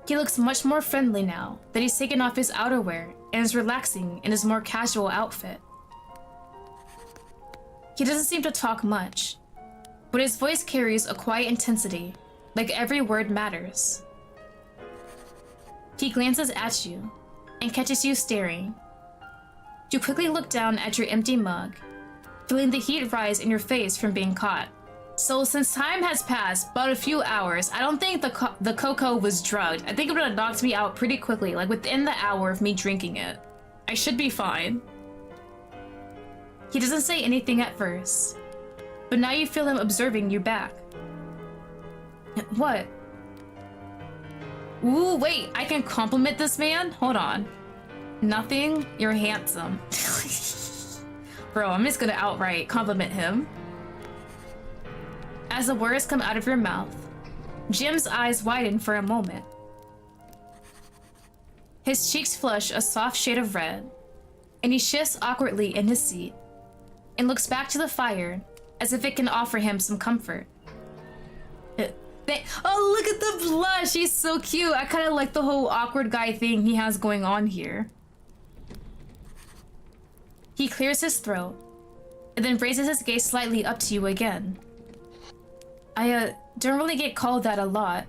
He looks much more friendly now that he's taken off his outerwear and is relaxing in his more casual outfit. He doesn't seem to talk much, but his voice carries a quiet intensity, like every word matters. He glances at you and catches you staring. You quickly look down at your empty mug, feeling the heat rise in your face from being caught. So since time has passed about a few hours, I don't think the cocoa was drugged. I think it would have knocked me out pretty quickly, like within the hour of me drinking it. I should be fine. He doesn't say anything at first, but now you feel him observing you back. What? Ooh, wait, I can compliment this man? Hold on. Nothing? You're handsome. Bro, I'm just gonna outright compliment him. As the words come out of your mouth, Jim's eyes widen for a moment. His cheeks flush a soft shade of red, and he shifts awkwardly in his seat and looks back to the fire as if it can offer him some comfort. Oh, look at the blush! He's so cute! I kind of like the whole awkward guy thing he has going on here. He clears his throat, and then raises his gaze slightly up to you again. I don't really get called that a lot.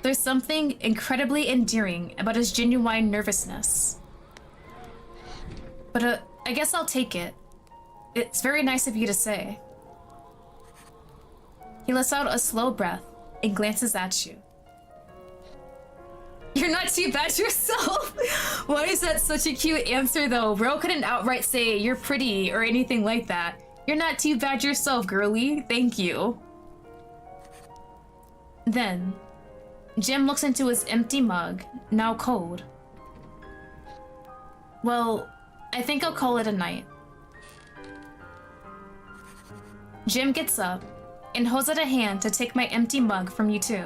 There's something incredibly endearing about his genuine nervousness. But I guess I'll take it. It's very nice of you to say. He lets out a slow breath and glances at you. You're not too bad yourself. Why is that such a cute answer though? Bro couldn't outright say you're pretty or anything like that. You're not too bad yourself, girly. Thank you. Then, Jim looks into his empty mug, now cold. Well, I think I'll call it a night. Jim gets up and holds out a hand to take my empty mug from you too,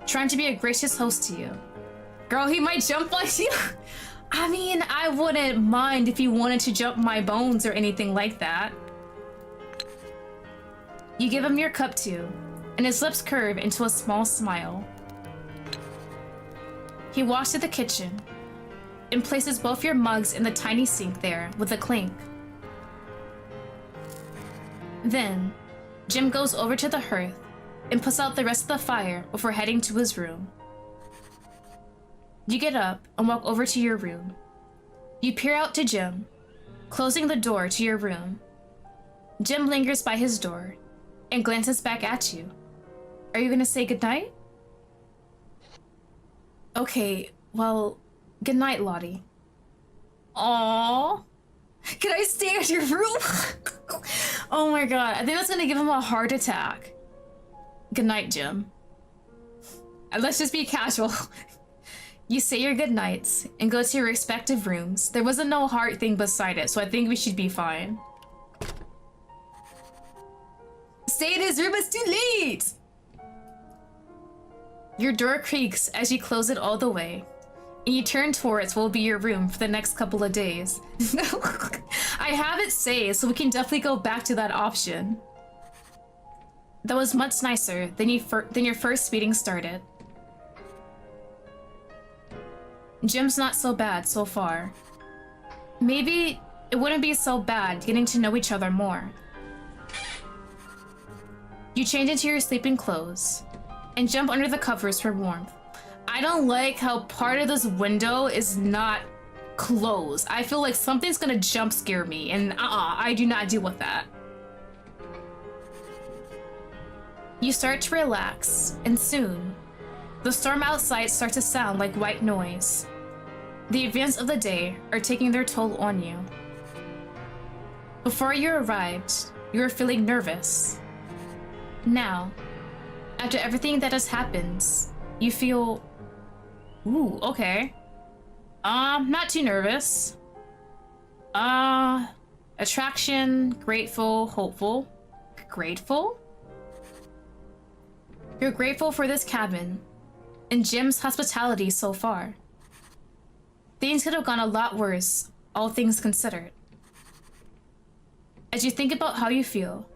trying to be a gracious host to you. Girl, he might jump like you. I mean, I wouldn't mind if you wanted to jump my bones or anything like that. You give him your cup too, and his lips curve into a small smile. He walks to the kitchen and places both your mugs in the tiny sink there with a clink. Then, Jim goes over to the hearth and puts out the rest of the fire before heading to his room. You get up and walk over to your room. You peer out to Jim, closing the door to your room. Jim lingers by his door and glances back at you. Are you gonna say goodnight? Okay, well, goodnight, Lottie. Aww. Can I stay in your room? Oh my god, I think that's gonna give him a heart attack. Goodnight, Jim. And let's just be casual. You say your goodnights and go to your respective rooms. There wasn't no heart thing beside it, so I think we should be fine. Stay in his room, it's too late! Your door creaks as you close it all the way, and you turn towards what will be your room for the next couple of days. I have it saved, so we can definitely go back to that option. That was much nicer than your first meeting started. Jim's not so bad so far. Maybe it wouldn't be so bad getting to know each other more. You change into your sleeping clothes and jump under the covers for warmth. I don't like how part of this window is not closed. I feel like something's gonna jump scare me, and I do not deal with that. You start to relax, and soon, the storm outside starts to sound like white noise. The events of the day are taking their toll on you. Before you arrived, you were feeling nervous. Now, after everything that has happened, you feel... Ooh, okay. Not too nervous. Attraction, grateful, hopeful. Grateful? You're grateful for this cabin and Jim's hospitality so far. Things could have gone a lot worse, all things considered. As you think about how you feel,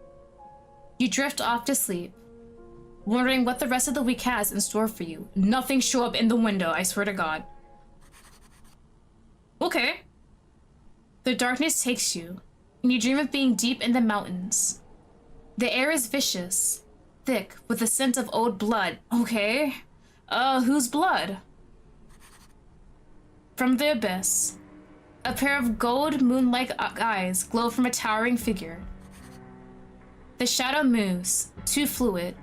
you drift off to sleep, wondering what the rest of the week has in store for you. Nothing show up in the window, I swear to God. Okay. The darkness takes you, and you dream of being deep in the mountains. The air is vicious, thick with the scent of old blood. Okay. Whose blood? From the abyss, a pair of gold moon-like eyes glow from a towering figure. The shadow moves, too fluid,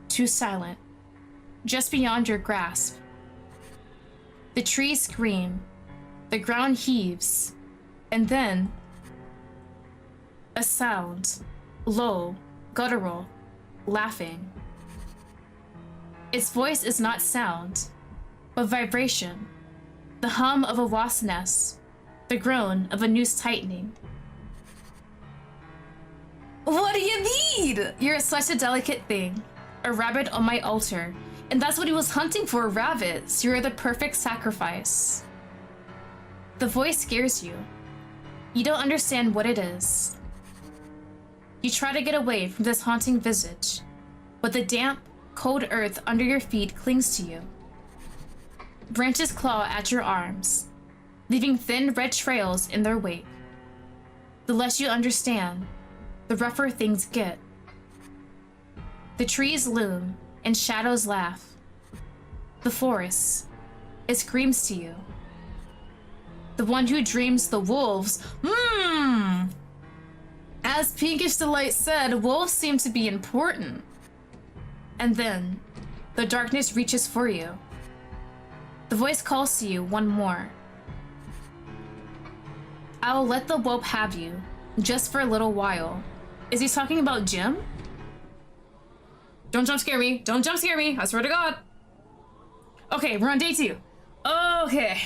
too silent, just beyond your grasp. The trees scream, the ground heaves, and then a sound, low, guttural, laughing. Its voice is not sound, but vibration, the hum of a wasp nest, the groan of a noose tightening. What do you need? You're such a delicate thing, a rabbit on my altar, and that's what he was hunting for, rabbits. You're the perfect sacrifice. The voice scares you. You don't understand what it is. You try to get away from this haunting visage, but the damp, cold earth under your feet clings to you. Branches claw at your arms, leaving thin red trails in their wake. The less you understand, the rougher things get. The trees loom and shadows laugh. The forest, it screams to you. The one who dreams the wolves, As Pinkish Delight said, wolves seem to be important. And then, the darkness reaches for you. The voice calls to you one more. I will let the whelp have you, just for a little while. Is he talking about Jim? Don't jump scare me. Don't jump scare me. I swear to God. Okay, we're on day 2. Okay.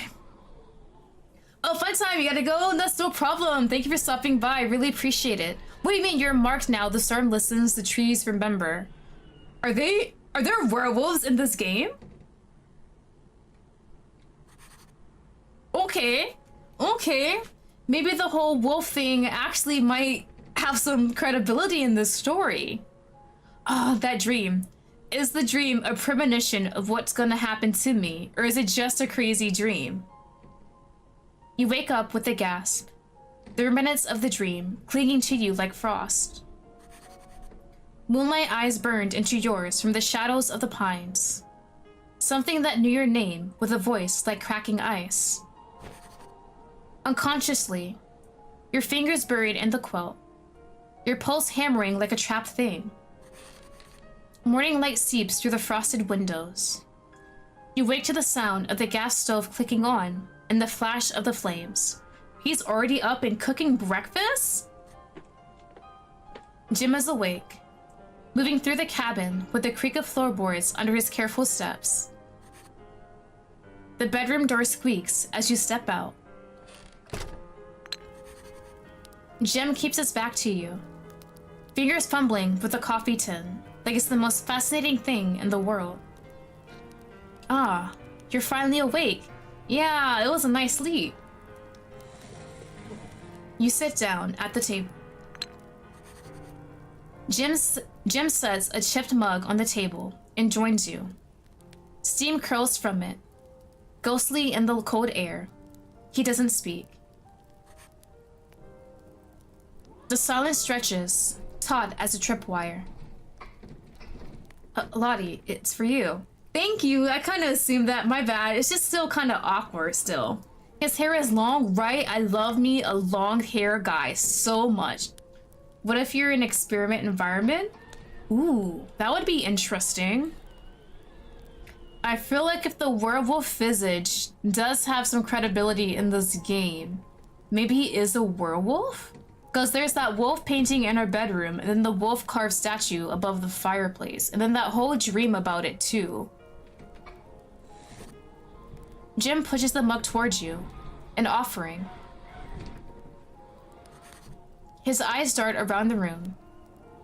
Oh, fun time. You gotta go? That's no problem. Thank you for stopping by. I really appreciate it. What do you mean you're marked now? The storm listens, the trees remember. Are there werewolves in this game? Okay. Okay. Maybe the whole wolf thing actually might have some credibility in this story. Oh, that dream. Is the dream a premonition of what's gonna happen to me, or is it just a crazy dream? You wake up with a gasp. The remnants of the dream clinging to you like frost. Moonlight eyes burned into yours from the shadows of the pines. Something that knew your name with a voice like cracking ice. Unconsciously, your fingers buried in the quilt, your pulse hammering like a trapped thing. Morning light seeps through the frosted windows. You wake to the sound of the gas stove clicking on and the flash of the flames. He's already up and cooking breakfast? Jim is awake, moving through the cabin with the creak of floorboards under his careful steps. The bedroom door squeaks as you step out. Jim keeps his back to you, fingers fumbling with the coffee tin, like it's the most fascinating thing in the world. Ah, you're finally awake. Yeah, it was a nice sleep. You sit down at the table. Jim sets a chipped mug on the table and joins you. Steam curls from it, ghostly in the cold air. He doesn't speak. The silence stretches, taut as a tripwire. Lottie, it's for you. Thank you. I kind of assumed that. My bad. It's just still kind of awkward still. His hair is long, right? I love me a long hair guy so much. What if you're in an experiment environment? Ooh, that would be interesting. I feel like if the werewolf visage does have some credibility in this game, maybe he is a werewolf? Because there's that wolf painting in our bedroom, and then the wolf carved statue above the fireplace, and then that whole dream about it too. Jim pushes the mug towards you, an offering. His eyes dart around the room,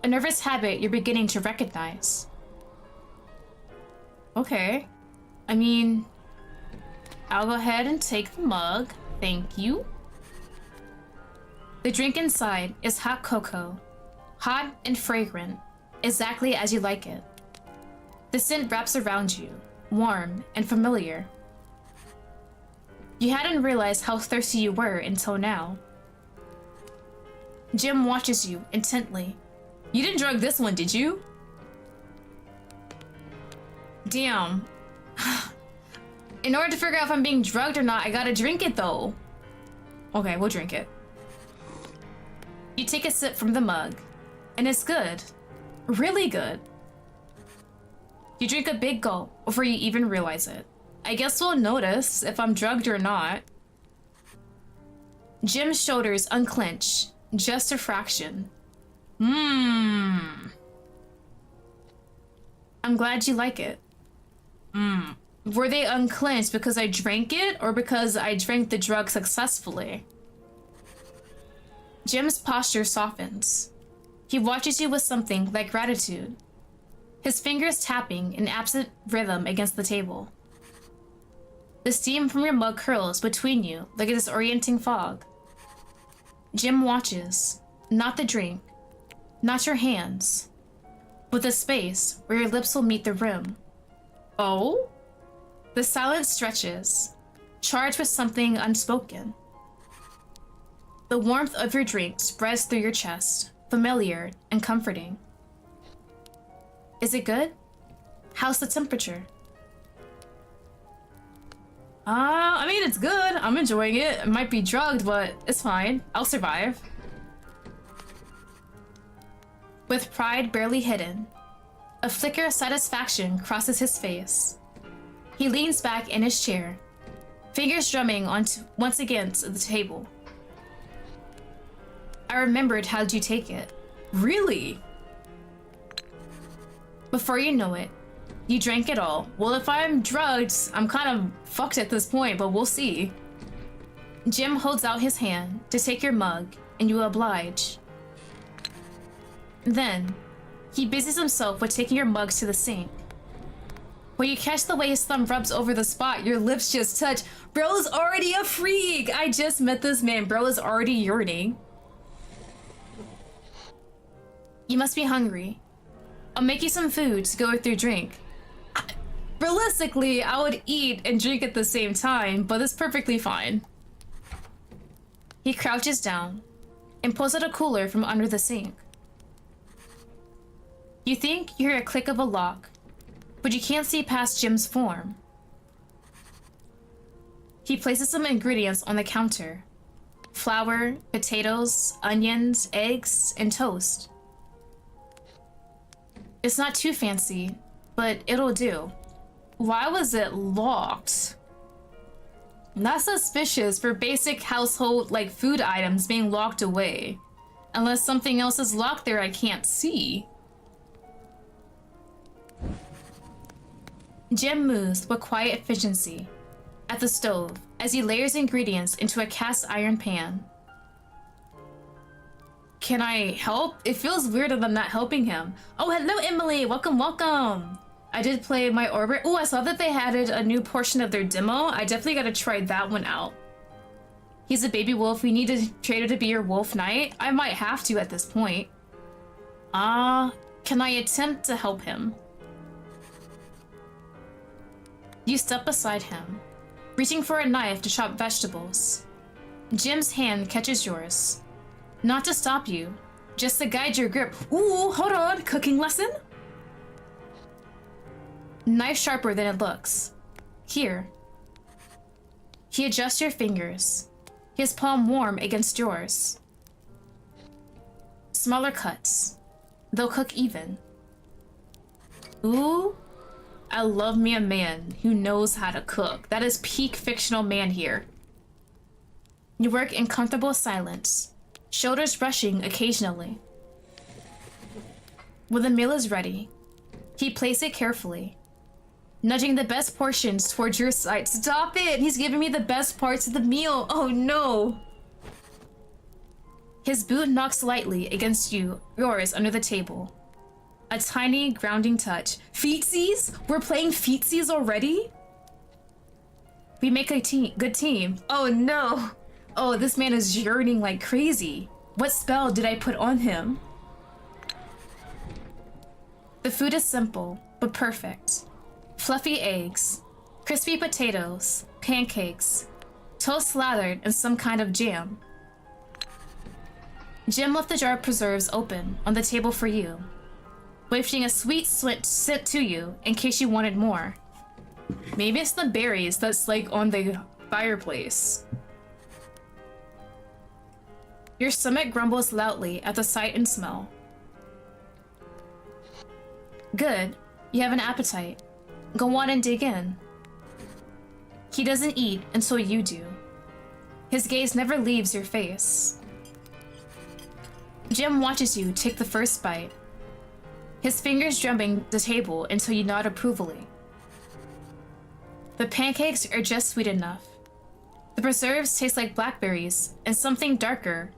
a nervous habit you're beginning to recognize. Okay. I mean, I'll go ahead and take the mug. Thank you. The drink inside is hot cocoa, hot and fragrant, exactly as you like it. The scent wraps around you, warm and familiar. You hadn't realized how thirsty you were until now. Jim watches you intently. You didn't drug this one, did you? Damn. In order to figure out if I'm being drugged or not, I gotta drink it though. Okay, we'll drink it. You take a sip from the mug, and it's good. Really good. You drink a big gulp before you even realize it. I guess we'll notice if I'm drugged or not. Jim's shoulders unclench, just a fraction. I'm glad you like it. Were they unclenched because I drank it or because I drank the drug successfully? Jim's posture softens. He watches you with something like gratitude, his fingers tapping in absent rhythm against the table. The steam from your mug curls between you like a disorienting fog. Jim watches, not the drink, not your hands, but the space where your lips will meet the rim. Oh? The silence stretches, charged with something unspoken. The warmth of your drink spreads through your chest, familiar and comforting. Is it good? How's the temperature? I mean, it's good. I'm enjoying it. I might be drugged, but it's fine. I'll survive. with pride barely hidden. A flicker of satisfaction crosses his face. He leans back in his chair, fingers drumming once again to the table. I remembered how'd you take it. Really? Before you know it, you drank it all. Well, if I'm drugged, I'm kind of fucked at this point, but we'll see. Jim holds out his hand to take your mug, and you oblige. Then, he busies himself with taking your mugs to the sink. When you catch the way his thumb rubs over the spot your lips just touch, bro's already a freak! I just met this man, bro is already yearning. You must be hungry. I'll make you some food to go with your drink. Realistically, I would eat and drink at the same time, but it's perfectly fine. He crouches down and pulls out a cooler from under the sink. You think you hear a click of a lock, but you can't see past Jim's form. He places some ingredients on the counter. Flour, potatoes, onions, eggs, and toast. It's not too fancy, but it'll do. Why was it locked? That's suspicious for basic household, like food items being locked away. Unless something else is locked there I can't see. Jim moves with quiet efficiency at the stove as he layers ingredients into a cast iron pan. Can I help? It feels weird that I'm not helping him. Oh, hello, Emily. Welcome, welcome. I did play my Orbit. Oh, I saw that they added a new portion of their demo. I definitely gotta try that one out. He's a baby wolf. We need a trader to be your wolf knight. I might have to at this point. Can I attempt to help him? You step beside him, reaching for a knife to chop vegetables. Jim's hand catches yours. Not to stop you, just to guide your grip. Ooh, hold on, cooking lesson? Knife sharper than it looks. Here. He adjusts your fingers, his palm warm against yours. Smaller cuts. They'll cook even. Ooh, I love me a man who knows how to cook. That is peak fictional man here. You work in comfortable silence, shoulders brushing occasionally. When the meal is ready, he plates it carefully, nudging the best portions towards your side. Stop it! He's giving me the best parts of the meal. Oh no! His boot knocks lightly against yours under the table. A tiny grounding touch. Feetsies? We're playing feetsies already? We make a good team. Oh no! Oh, this man is yearning like crazy. What spell did I put on him? The food is simple, but perfect. Fluffy eggs, crispy potatoes, pancakes, toast slathered in some kind of jam. Jim left the jar of preserves open on the table for you, wafting a sweet scent to you in case you wanted more. Maybe it's the berries that's like on the fireplace. Your stomach grumbles loudly at the sight and smell. Good, you have an appetite. Go on and dig in. He doesn't eat until you do. His gaze never leaves your face. Jim watches you take the first bite, his fingers drumming the table until you nod approvingly. The pancakes are just sweet enough. The preserves taste like blackberries and something darker.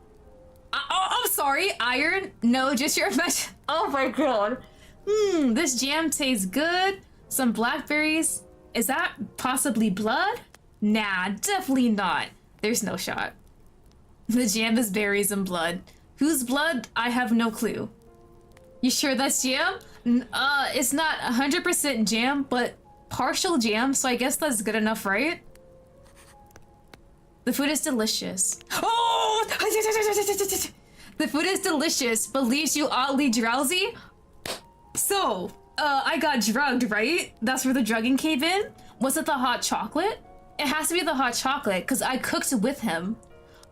I'm sorry, iron? No, just your imagination. Oh my god. This jam tastes good. Some blackberries. Is that possibly blood? Nah, definitely not. There's no shot. The jam is berries and blood. Whose blood? I have no clue. You sure that's jam? It's not 100% jam, but partial jam, so I guess that's good enough, right? The food is delicious. Oh! The food is delicious, but leaves you oddly drowsy? So, I got drugged, right? That's where the drugging came in? Was it the hot chocolate? It has to be the hot chocolate, because I cooked with him.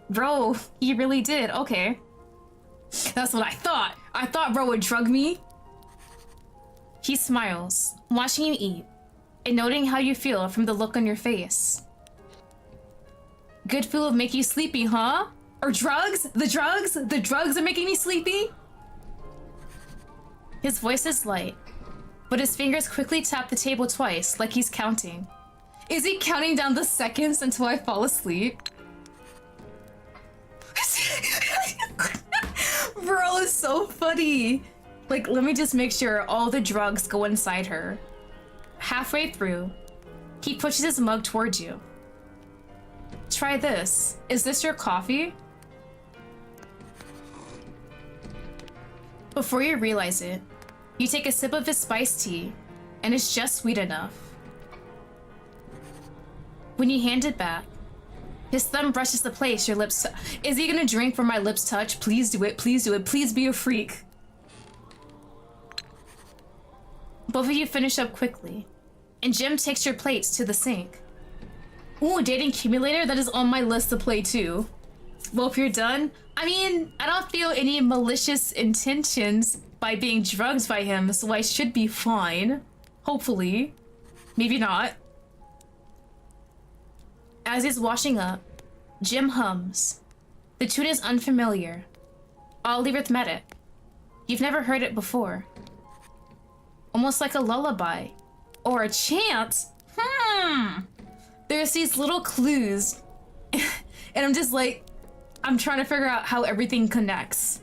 Bro, he really did. Okay. That's what I thought. I thought bro would drug me. He smiles, watching you eat, and noting how you feel from the look on your face. Good food will make you sleepy, huh? Or drugs? The drugs? The drugs are making me sleepy? His voice is light, but his fingers quickly tap the table twice, like he's counting. Is he counting down the seconds until I fall asleep? Bro is so funny. Like, let me just make sure all the drugs go inside her. Halfway through, he pushes his mug towards you. Try this. Is this your coffee? Before you realize it, you take a sip of his spiced tea, and it's just sweet enough. When you hand it back, his thumb brushes the place your lips. Is he gonna drink from my lips touch? Please do it. Please do it. Please be a freak. Both of you finish up quickly, and Jim takes your plates to the sink. Ooh, dating accumulator, that is on my list to play too. Well, if you're done, I mean, I don't feel any malicious intentions by being drugged by him, so I should be fine. Hopefully. Maybe not. As he's washing up, Jim hums. The tune is unfamiliar, oddly rhythmic. You've never heard it before. Almost like a lullaby. Or a chant. There's these little clues. And I'm just like, I'm trying to figure out how everything connects.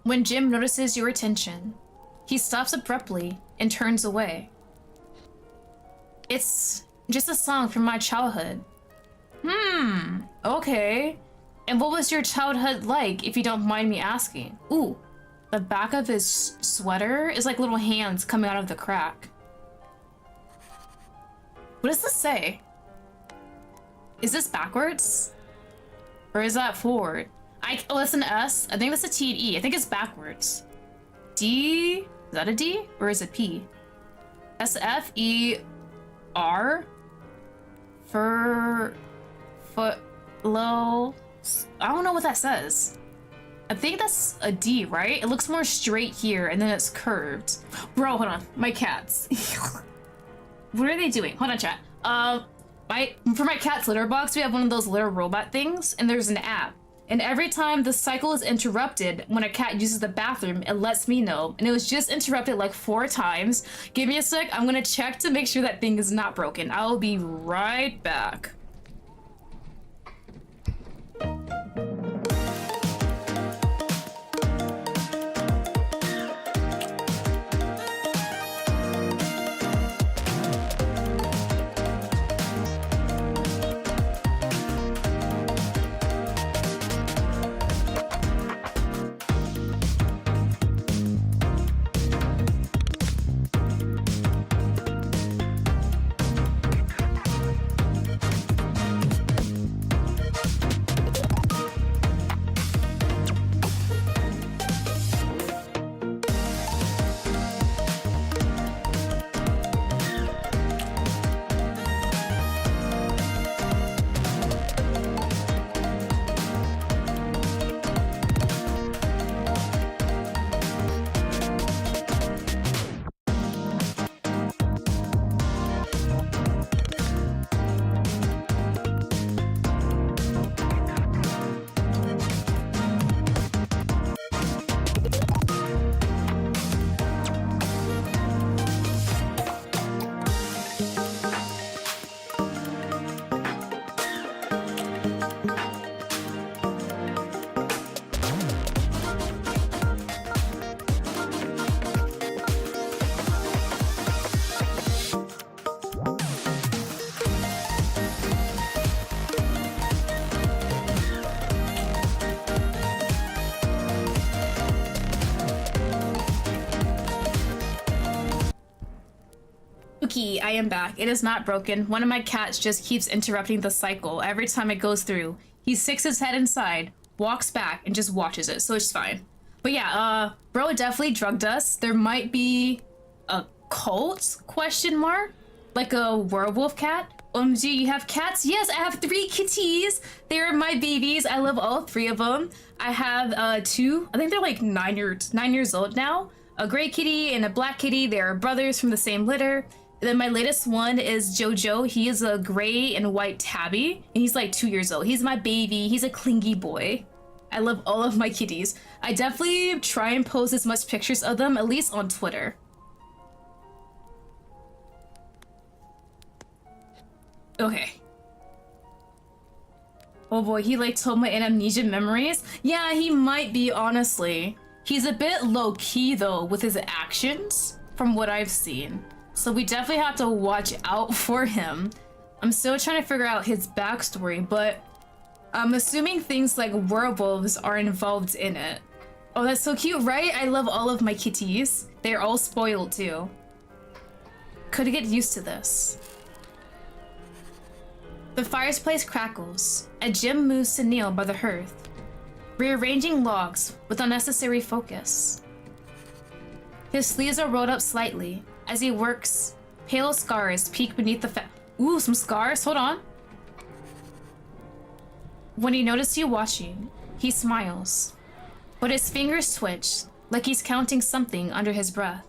When Jim notices your attention, he stops abruptly and turns away. It's just a song from my childhood. Okay. And what was your childhood like, if you don't mind me asking? Ooh, the back of his sweater is like little hands coming out of the crack. What does this say? Is this backwards? Or is that forward? Oh, that's an S. I think that's a T and E. I think it's backwards. D? Is that a D? Or is it P? S-F-E-R? Foot low. I don't know what that says. I think that's a D, right? It looks more straight here and then it's curved. Bro, hold on. My cats. What are they doing? Hold on, chat. For my cat's litter box, we have one of those litter robot things, and there's an app. And every time the cycle is interrupted, when a cat uses the bathroom, it lets me know. And it was just interrupted like 4 times. Give me a sec. I'm gonna check to make sure that thing is not broken. I'll be right back. I am back. It is not broken. One of my cats just keeps interrupting the cycle every time it goes through. He sticks his head inside, walks back, and just watches it, so it's fine. But yeah, bro definitely drugged us. There might be a cult, question mark? Like a werewolf cat? OMG, you have cats? Yes, I have 3 kitties. They're my babies. I love all 3 of them. I have 2. I think they're like 9 years old now. A gray kitty and a black kitty. They are brothers from the same litter. And then my latest one is Jojo. He is a gray and white tabby, and he's like 2 years old. He's my baby. He's a clingy boy. I love all of my kitties. I definitely try and post as much pictures of them, at least on Twitter. Okay. Oh boy, he like told my amnesia memories. Yeah, he might be, honestly. He's a bit low-key though with his actions from what I've seen. So we definitely have to watch out for him. I'm still trying to figure out his backstory, but I'm assuming things like werewolves are involved in it. Oh, that's so cute, right? I love all of my kitties. They're all spoiled too. Could get used to this. The fireplace crackles. A Jim moves to kneel by the hearth, rearranging logs with unnecessary focus. His sleeves are rolled up slightly as he works. Pale scars peek beneath the Ooh, some scars? Hold on. When he notices you watching, he smiles, but his fingers twitch like he's counting something under his breath.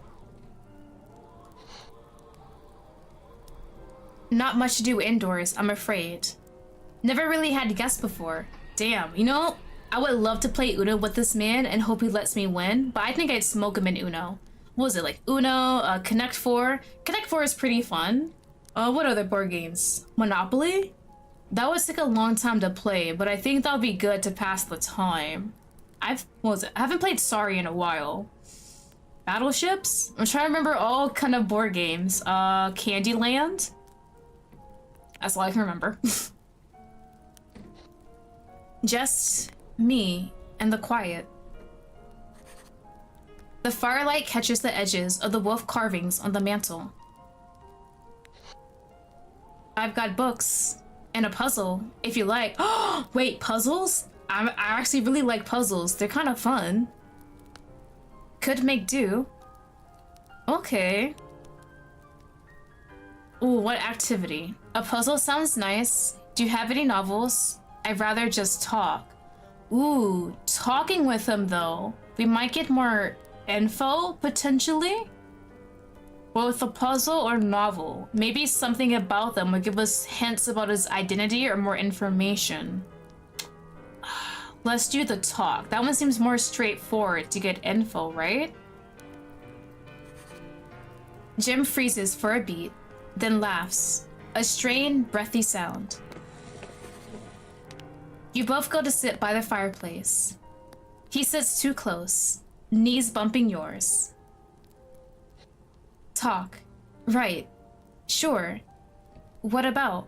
Not much to do indoors, I'm afraid. Never really had guests before. Damn, you know, I would love to play Uno with this man and hope he lets me win, but I think I'd smoke him in Uno. What was it, like Uno, Connect 4? Connect 4 is pretty fun. What other board games? Monopoly? That would take a long time to play, but I think that'll be good to pass the time. I haven't played Sorry in a while. Battleships? I'm trying to remember all kind of board games. Candyland? That's all I can remember. Just me and the quiet. The firelight catches the edges of the wolf carvings on the mantle. I've got books and a puzzle, if you like. Oh, wait, puzzles? I actually really like puzzles. They're kind of fun. Could make do. Okay. Ooh, what activity? A puzzle sounds nice. Do you have any novels? I'd rather just talk. Ooh, talking with him though. We might get more info, potentially? Well, with a puzzle or novel, maybe something about them would give us hints about his identity or more information. Let's do the talk. That one seems more straightforward to get info, right? Jim freezes for a beat, then laughs. A strained, breathy sound. You both go to sit by the fireplace. He sits too close, knees bumping yours. Talk. Right. Sure. What about?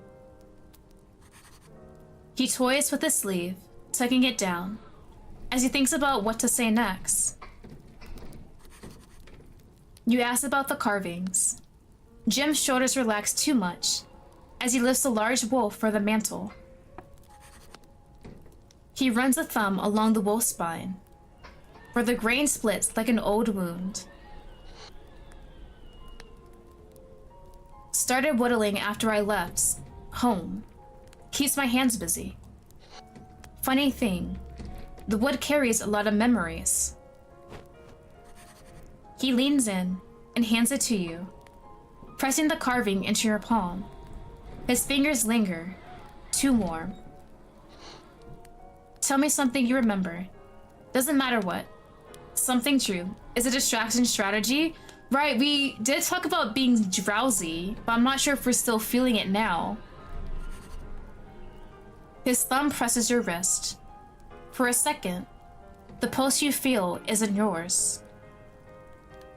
He toys with his sleeve, tucking it down, as he thinks about what to say next. You ask about the carvings. Jim's shoulders relax too much as he lifts a large wolf for the mantle. He runs a thumb along the wolf's spine, where the grain splits like an old wound. Started whittling after I left home. Keeps my hands busy. Funny thing, the wood carries a lot of memories. He leans in and hands it to you, pressing the carving into your palm. His fingers linger, too warm. Tell me something you remember. Doesn't matter what. Something true. Is a distraction strategy? Right, we did talk about being drowsy, but I'm not sure if we're still feeling it now. His thumb presses your wrist. For a second, the pulse you feel isn't yours.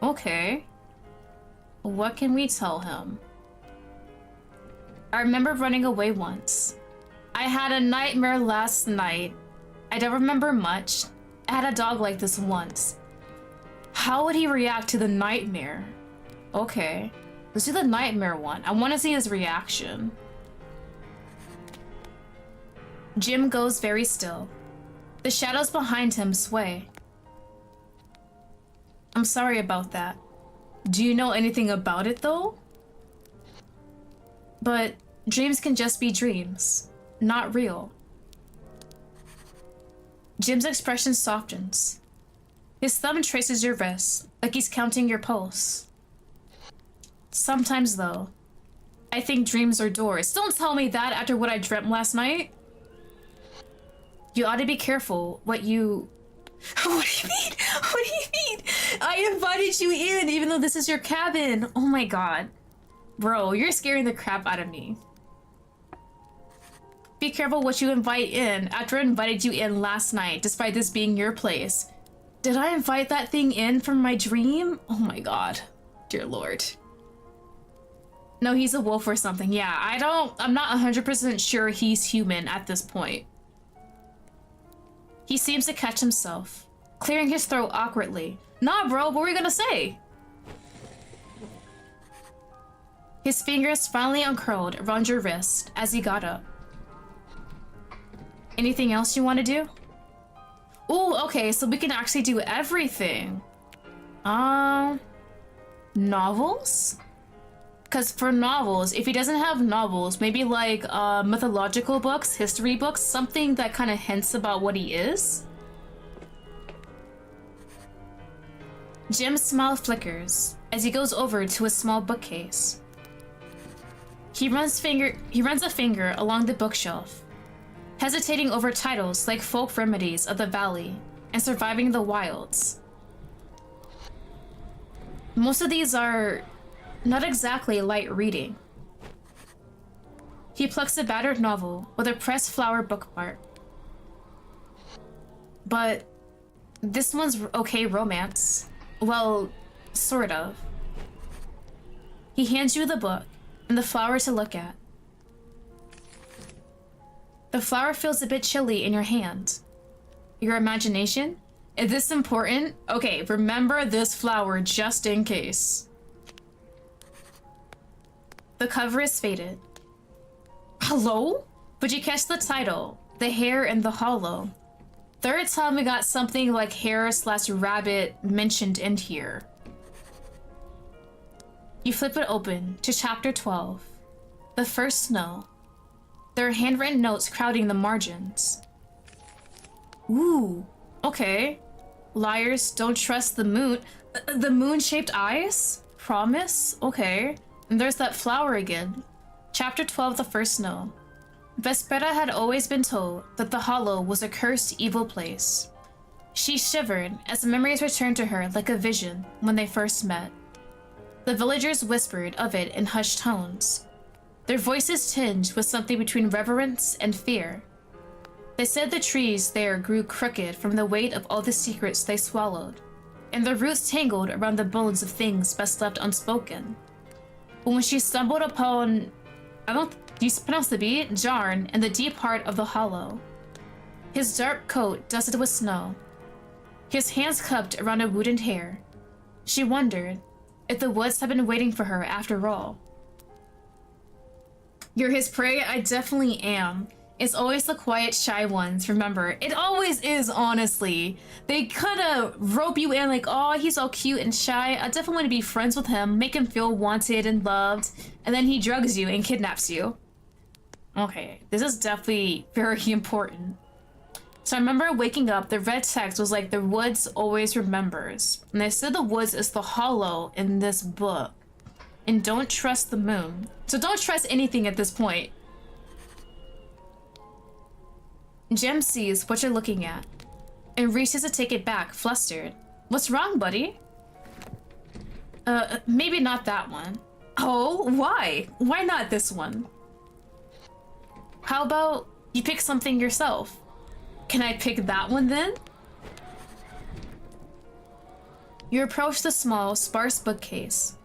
Okay. What can we tell him? I remember running away once. I had a nightmare last night. I don't remember much. I had a dog like this once. How would he react to the nightmare? Okay. Let's do the nightmare one. I want to see his reaction. Jim goes very still. The shadows behind him sway. I'm sorry about that. Do you know anything about it though? But Dreams can just be dreams, not real. Jim's expression softens. His thumb traces your wrist, like he's counting your pulse. Sometimes, though, I think dreams are doors. Don't tell me that after what I dreamt last night. You ought to be careful what you... What do you mean? What do you mean? I invited you in, even though this is your cabin. Oh my god. Bro, you're scaring the crap out of me. Be careful what you invite in after I invited you in last night, despite this being your place. Did I invite that thing in from my dream? Oh my god. Dear lord. No, he's a wolf or something. Yeah, I'm not 100% sure he's human at this point. He seems to catch himself, clearing his throat awkwardly. Nah, bro, what were you gonna say? His fingers finally uncurled around your wrist as he got up. Anything else you want to do? Ooh, okay, so we can actually do everything. Novels? Because for novels, if he doesn't have novels, maybe like mythological books, history books, something that kind of hints about what he is. Jim's smile flickers as he goes over to a small bookcase. He runs a finger along the bookshelf, hesitating over titles like Folk Remedies of the Valley and Surviving the Wilds. Most of these are not exactly light reading. He plucks a battered novel with a pressed flower bookmark. But this one's okay romance. Well, sort of. He hands you the book and the flower to look at. The flower feels a bit chilly in your hand. Your imagination? Is this important? Okay, remember this flower just in case. The cover is faded. Hello? Would you catch the title? The Hare in the Hollow. Third time we got something like hare/rabbit mentioned in here. You flip it open to chapter 12. The First Snow. There are handwritten notes crowding the margins. Ooh, okay. Liars don't trust the moon. The moon-shaped eyes? Promise? Okay. And there's that flower again. Chapter 12, The First Snow. Vespera had always been told that the Hollow was a cursed, evil place. She shivered as the memories returned to her like a vision when they first met. The villagers whispered of it in hushed tones, their voices tinged with something between reverence and fear. They said the trees there grew crooked from the weight of all the secrets they swallowed, and their roots tangled around the bones of things best left unspoken. But when she stumbled upon, do you pronounce the B? Jarn in the deep heart of the hollow. His dark coat dusted with snow, his hands cupped around a wooden hair. She wondered if the woods had been waiting for her after all. You're his prey? I definitely am. It's always the quiet, shy ones, remember. It always is, honestly. They kind of rope you in like, oh, he's all cute and shy. I definitely want to be friends with him, make him feel wanted and loved, and then he drugs you and kidnaps you. Okay, this is definitely very important. So I remember waking up, the red text was like, the woods always remembers. And they said the woods is the hollow in this book. And don't trust the moon. So don't trust anything at this point. Jem sees what you're looking at and reaches to take it back, flustered. What's wrong, buddy? Maybe not that one. Oh, why? Why not this one? How about you pick something yourself? Can I pick that one then? You approach the small, sparse bookcase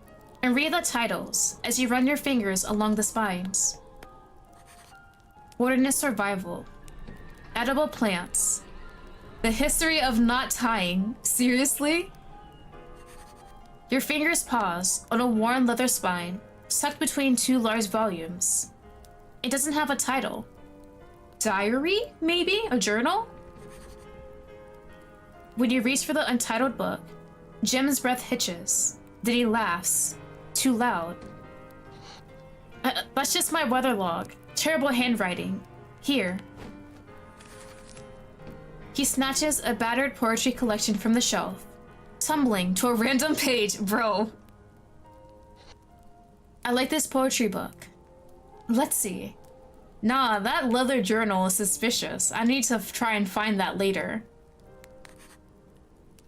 and read the titles as you run your fingers along the spines. Wilderness Survival. Edible Plants. The History of Not Tying. Seriously? Your fingers pause on a worn leather spine, tucked between two large volumes. It doesn't have a title. Diary, maybe? A journal? When you reach for the untitled book, Jim's breath hitches. Then he laughs. Too loud. That's just my weather log. Terrible handwriting. Here. He snatches a battered poetry collection from the shelf, tumbling to a random page. Bro. I like this poetry book. Let's see. Nah, that leather journal is suspicious. I need to try and find that later.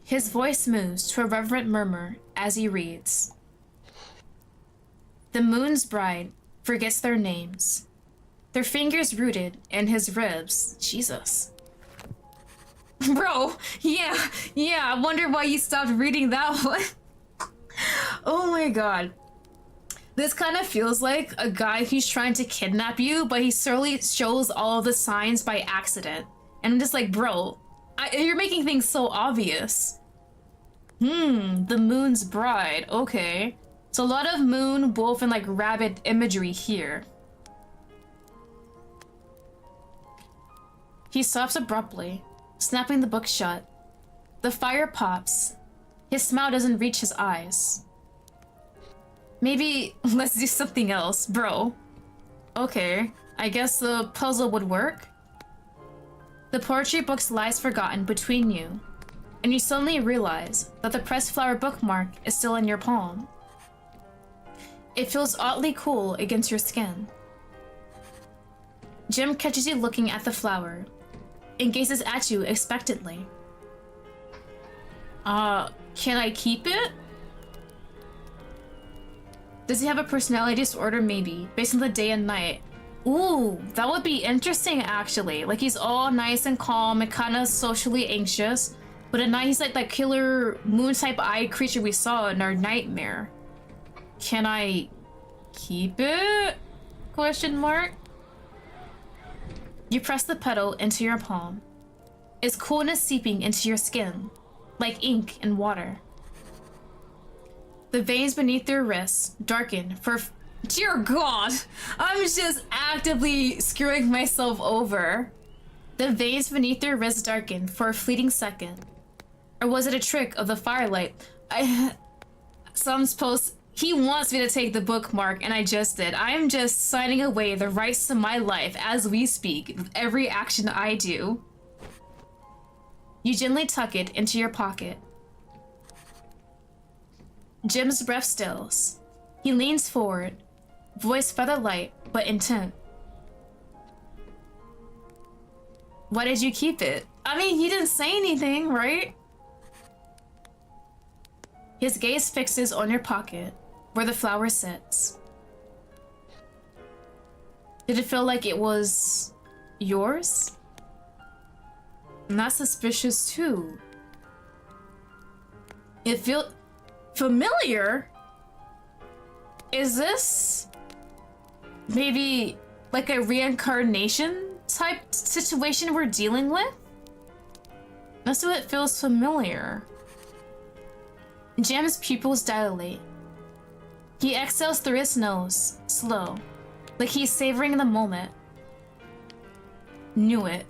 His voice moves to a reverent murmur as he reads. The moon's bride forgets their names. Their fingers rooted in his ribs. Jesus. Bro, yeah, I wonder why you stopped reading that one. Oh my god. This kind of feels like a guy who's trying to kidnap you, but he slowly shows all of the signs by accident. And I'm just like, bro, you're making things so obvious. The moon's bride, okay. So a lot of moon, wolf, and like rabbit imagery here. He stops abruptly, snapping the book shut. The fire pops. His smile doesn't reach his eyes. Maybe let's do something else, bro. Okay, I guess the puzzle would work. The poetry book lies forgotten between you, and you suddenly realize that the pressed flower bookmark is still in your palm. It feels oddly cool against your skin. Jim catches you looking at the flower and gazes at you expectantly. Can I keep it? Does he have a personality disorder? Maybe, based on the day and night. Ooh, that would be interesting actually. Like he's all nice and calm and kind of socially anxious, but at night he's like that killer moon type eye creature we saw in our nightmare. Can I keep it? Question mark. You press the petal into your palm. Its coolness seeping into your skin, like ink in water. The veins beneath your wrists darken for... Dear God! I'm just actively screwing myself over. The veins beneath your wrists darken for a fleeting second. Or was it a trick of the firelight? So I'm supposed... He wants me to take the bookmark, and I just did. I am just signing away the rights to my life as we speak, with every action I do. You gently tuck it into your pocket. Jim's breath stills. He leans forward, voice feather light but intent. Why did you keep it? I mean, he didn't say anything, right? His gaze fixes on your pocket, where the flower sits. Did it feel like it was yours? And that's suspicious too. It felt familiar? Is this maybe like a reincarnation type situation we're dealing with? That's what it feels familiar. Jim's pupils dilate. He exhales through his nose, slow, like he's savoring the moment. Knew it.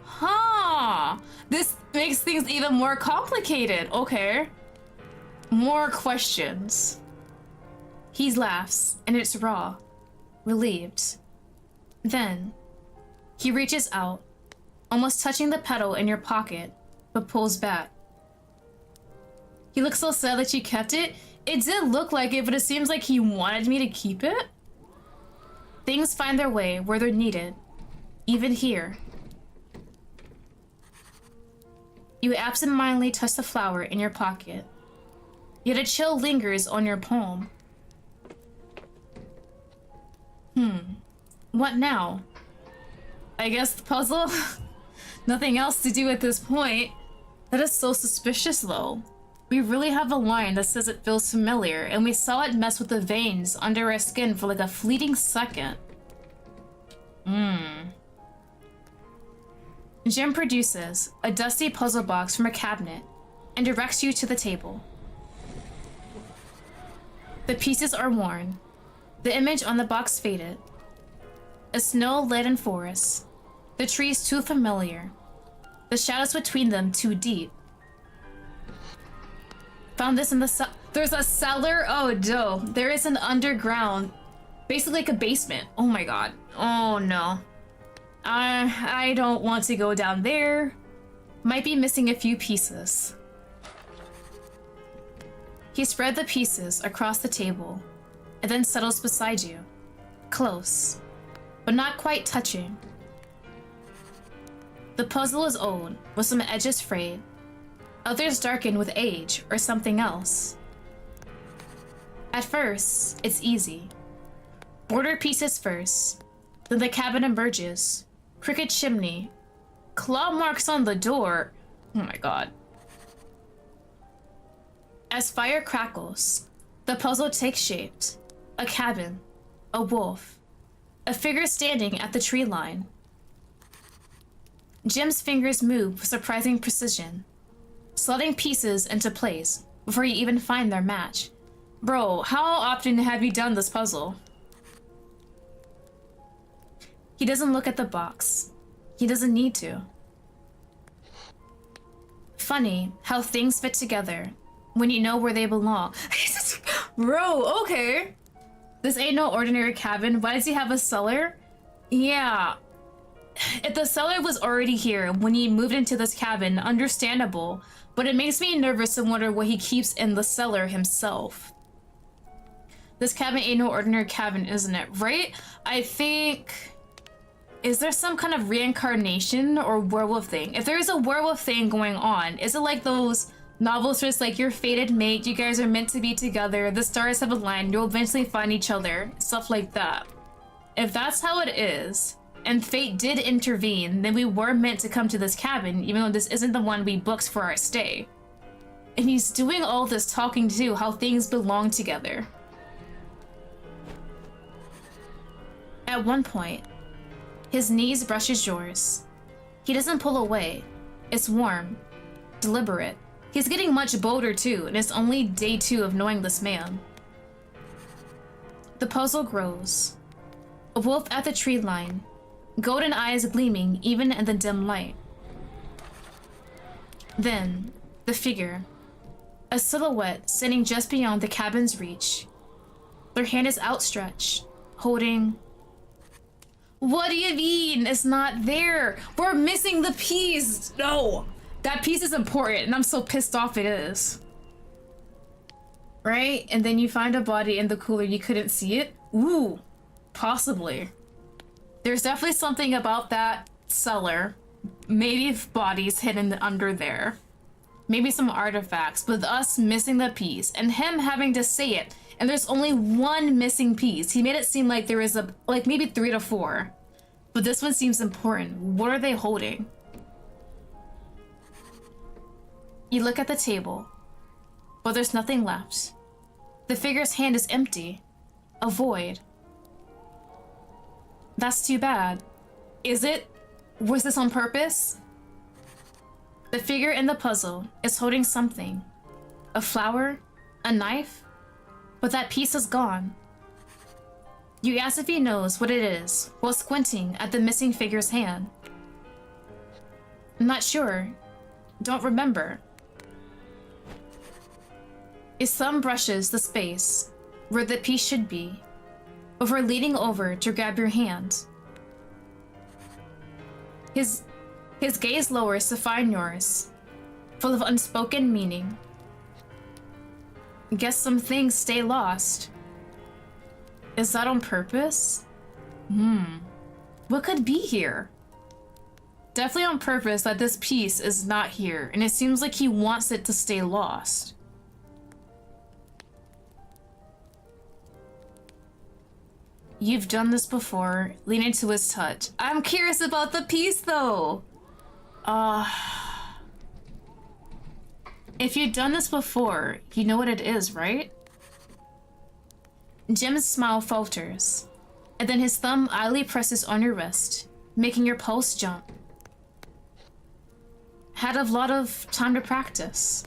Huh! This makes things even more complicated. Okay. More questions. He laughs, and it's raw, relieved. Then, he reaches out, almost touching the petal in your pocket, but pulls back. He looks so sad that you kept it. It did look like it, but it seems like he wanted me to keep it. Things find their way where they're needed, even here. You absentmindedly touch the flower in your pocket, yet a chill lingers on your palm. What now? I guess the puzzle? Nothing else to do at this point. That is so suspicious though. We really have a line that says it feels familiar, and we saw it mess with the veins under our skin for like a fleeting second. Jim produces a dusty puzzle box from a cabinet and directs you to the table. The pieces are worn, the image on the box faded. A snow-laden forest, the trees too familiar, the shadows between them too deep. Found this in the there's a cellar? Oh, dope. There is an underground Basically like a basement. Oh my god. Oh no. I don't want to go down there. Might be missing a few pieces. He spread the pieces across the table and then settles beside you. Close, but not quite touching. The puzzle is old, with some edges frayed. Others darkened with age or something else. At first, it's easy. Border pieces first, then the cabin emerges. Crooked chimney. Claw marks on the door. Oh my god. As fire crackles, the puzzle takes shape. A cabin. A wolf. A figure standing at the tree line. Jim's fingers move with surprising precision, slotting pieces into place before you even find their match. Bro, how often have you done this puzzle? He doesn't look at the box. He doesn't need to. Funny how things fit together when you know where they belong. Bro, okay. This ain't no ordinary cabin. Why does he have a cellar? Yeah. If the cellar was already here when he moved into this cabin, understandable, but it makes me nervous and wonder what he keeps in the cellar himself. This cabin ain't no ordinary cabin, isn't it? Right? I think... Is there some kind of reincarnation or werewolf thing? If there is a werewolf thing going on, is it like those novels where it's like your fated mate, you guys are meant to be together, the stars have aligned, you'll eventually find each other, stuff like that. If that's how it is, and fate did intervene, then we were meant to come to this cabin, even though this isn't the one we booked for our stay. And he's doing all this talking too, how things belong together. At one point, his knees brushes yours. He doesn't pull away. It's warm, deliberate. He's getting much bolder too, and it's only day 2 of knowing this man. The puzzle grows. A wolf at the tree line, golden eyes gleaming even in the dim light. Then, the figure. A silhouette sitting just beyond the cabin's reach. Their hand is outstretched, holding... What do you mean it's not there? We're missing the piece! No! That piece is important, and I'm so pissed off it is. Right? And then you find a body in the cooler, you couldn't see it? Ooh, possibly. There's definitely something about that cellar. Maybe bodies hidden under there. Maybe some artifacts, with us missing the piece, and him having to say it, and there's only one missing piece. He made it seem like there is like maybe 3 to 4. But this one seems important. What are they holding? You look at the table, but there's nothing left. The figure's hand is empty. A void. That's too bad. Is it? Was this on purpose? The figure in the puzzle is holding something. A flower? A knife? But that piece is gone. You ask if he knows what it is while squinting at the missing figure's hand. I'm not sure. Don't remember. His thumb brushes the space where the piece should be before leaning over to grab your hand. His gaze lowers to find yours, full of unspoken meaning. Guess some things stay lost. Is that on purpose? What could be here? Definitely on purpose that this piece is not here, and it seems like he wants it to stay lost. You've done this before. Lean into his touch. I'm curious about the piece though. If you've done this before, you know what it is, right? Jim's smile falters, and then his thumb idly presses on your wrist, making your pulse jump. Had a lot of time to practice.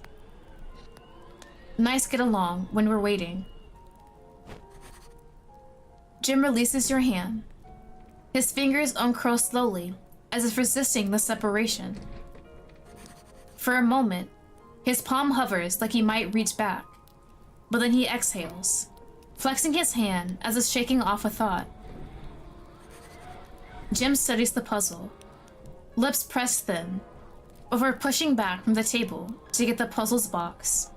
Nice get along when we're waiting. Jim releases your hand. His fingers uncurl slowly, as if resisting the separation. For a moment, his palm hovers like he might reach back, but then he exhales, flexing his hand as if shaking off a thought. Jim studies the puzzle, lips pressed thin, before pushing back from the table to get the puzzle's box.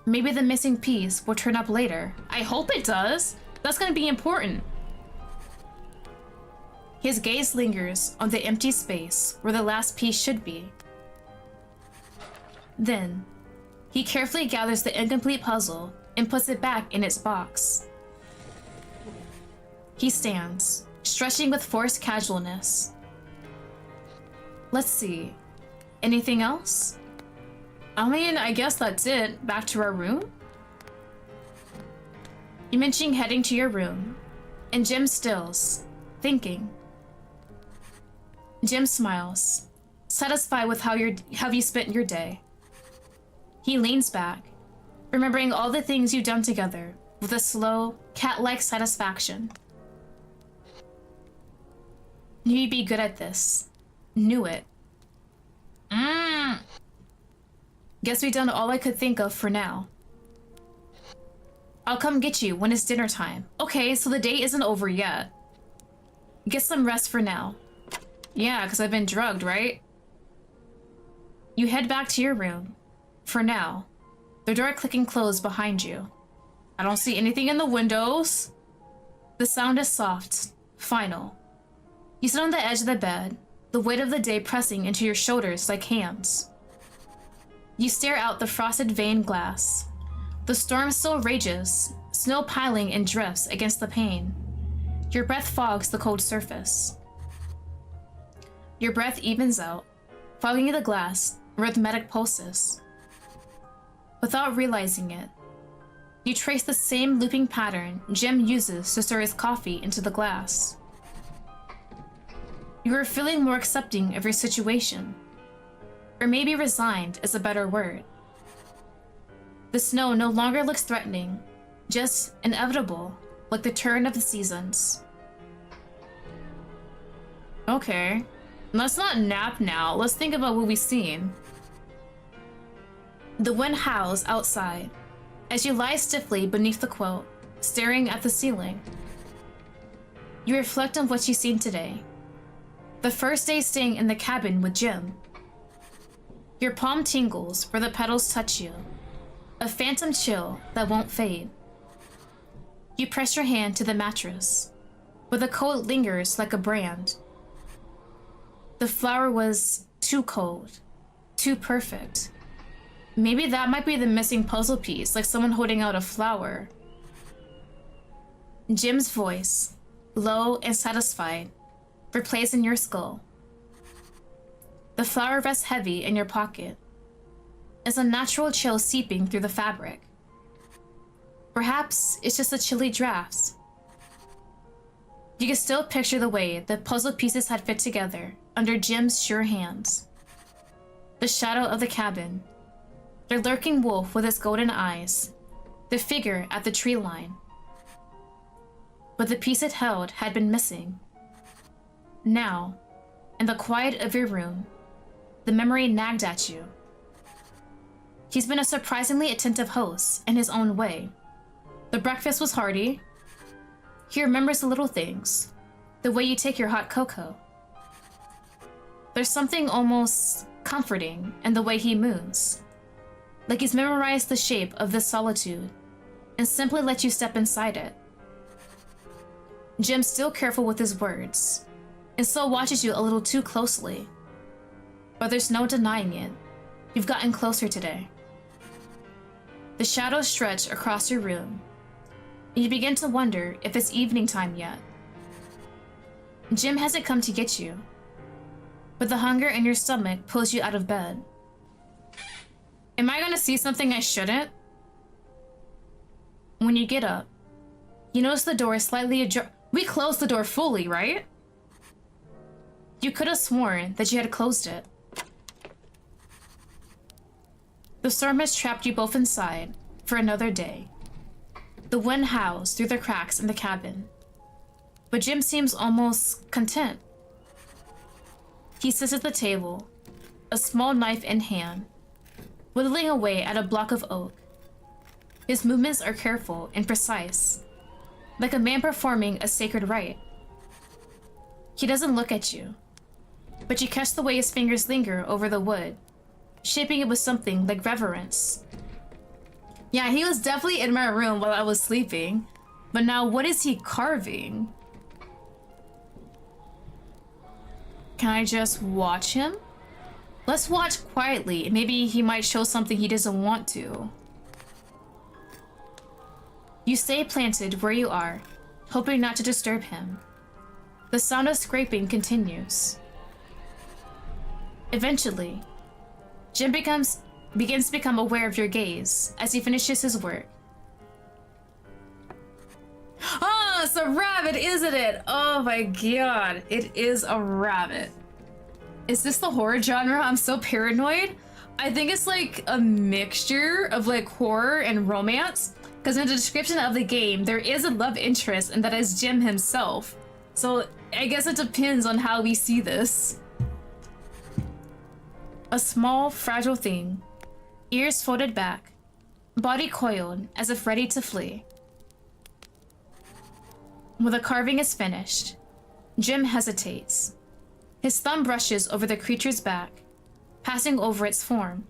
Maybe the missing piece will turn up later. I hope it does. That's gonna be important. His gaze lingers on the empty space where the last piece should be. Then, he carefully gathers the incomplete puzzle and puts it back in its box. He stands, stretching with forced casualness. Let's see. Anything else? I mean, I guess that's it. Back to our room? You mention heading to your room, and Jim stills, thinking. Jim smiles, satisfied with how you spent your day. He leans back, remembering all the things you've done together with a slow, cat-like satisfaction. Knew you'd be good at this. Knew it. Guess we've done all I could think of for now. I'll come get you when it's dinner time. Okay, so the date isn't over yet. Get some rest for now. Yeah, because I've been drugged, right? You head back to your room. For now. The door clicking closed behind you. I don't see anything in the windows. The sound is soft, final. You sit on the edge of the bed, the weight of the day pressing into your shoulders like hands. You stare out the frosted veined glass. The storm still rages, snow piling in drifts against the pane. Your breath fogs the cold surface. Your breath evens out, fogging the glass, rhythmic pulses. Without realizing it, you trace the same looping pattern Jim uses to stir his coffee into the glass. You are feeling more accepting of your situation. Or maybe resigned is a better word. The snow no longer looks threatening, just inevitable, like the turn of the seasons. Okay, let's not nap now. Let's think about what we've seen. The wind howls outside as you lie stiffly beneath the quilt, staring at the ceiling. You reflect on what you've seen today. The first day staying in the cabin with Jim. Your palm tingles where the petals touch you, a phantom chill that won't fade. You press your hand to the mattress, where the cold lingers like a brand. The flower was too cold, too perfect. Maybe that might be the missing puzzle piece, like someone holding out a flower. Jim's voice, low and satisfied, replays in your skull. The flower rests heavy in your pocket. It's a natural chill seeping through the fabric. Perhaps it's just the chilly drafts. You can still picture the way the puzzle pieces had fit together under Jim's sure hands. The shadow of the cabin, the lurking wolf with its golden eyes, the figure at the tree line. But the piece it held had been missing. Now, in the quiet of your room, the memory nagged at you. He's been a surprisingly attentive host in his own way. The breakfast was hearty. He remembers the little things, the way you take your hot cocoa. There's something almost comforting in the way he moves, like he's memorized the shape of this solitude and simply let you step inside it. Jim's still careful with his words, and still watches you a little too closely. But there's no denying it. You've gotten closer today. The shadows stretch across your room, and you begin to wonder if it's evening time yet. Jim hasn't come to get you, but the hunger in your stomach pulls you out of bed. Am I gonna see something I shouldn't? When you get up, you notice the door is slightly ajar. We closed the door fully, right? You could have sworn that you had closed it. The storm has trapped you both inside for another day. The wind howls through the cracks in the cabin, but Jim seems almost content. He sits at the table, a small knife in hand, whittling away at a block of oak. His movements are careful and precise, like a man performing a sacred rite. He doesn't look at you, but you catch the way his fingers linger over the wood, shaping it with something like reverence. Yeah, he was definitely in my room while I was sleeping, but now what is he carving? Can I just watch him? Let's watch quietly. Maybe he might show something he doesn't want to. You stay planted where you are, hoping not to disturb him. The sound of scraping continues. Eventually, Jim begins to become aware of your gaze as he finishes his work. Oh, it's a rabbit, isn't it? Oh my god, it is a rabbit. Is this the horror genre? I'm so paranoid. I think it's like a mixture of like horror and romance, because in the description of the game, there is a love interest, and that is Jim himself. So I guess it depends on how we see this. A small, fragile thing, ears folded back, body coiled as if ready to flee. When the carving is finished, Jim hesitates. His thumb brushes over the creature's back, passing over its form.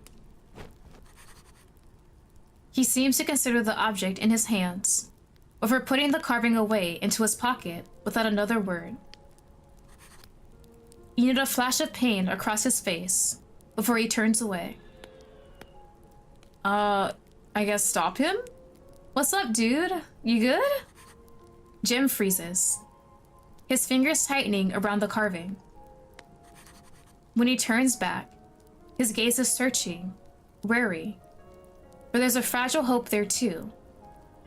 He seems to consider the object in his hands, before putting the carving away into his pocket without another word. You note a flash of pain across his face before he turns away. I guess stop him? What's up, dude? You good? Jim freezes, his fingers tightening around the carving. When he turns back, his gaze is searching, wary, but there's a fragile hope there too,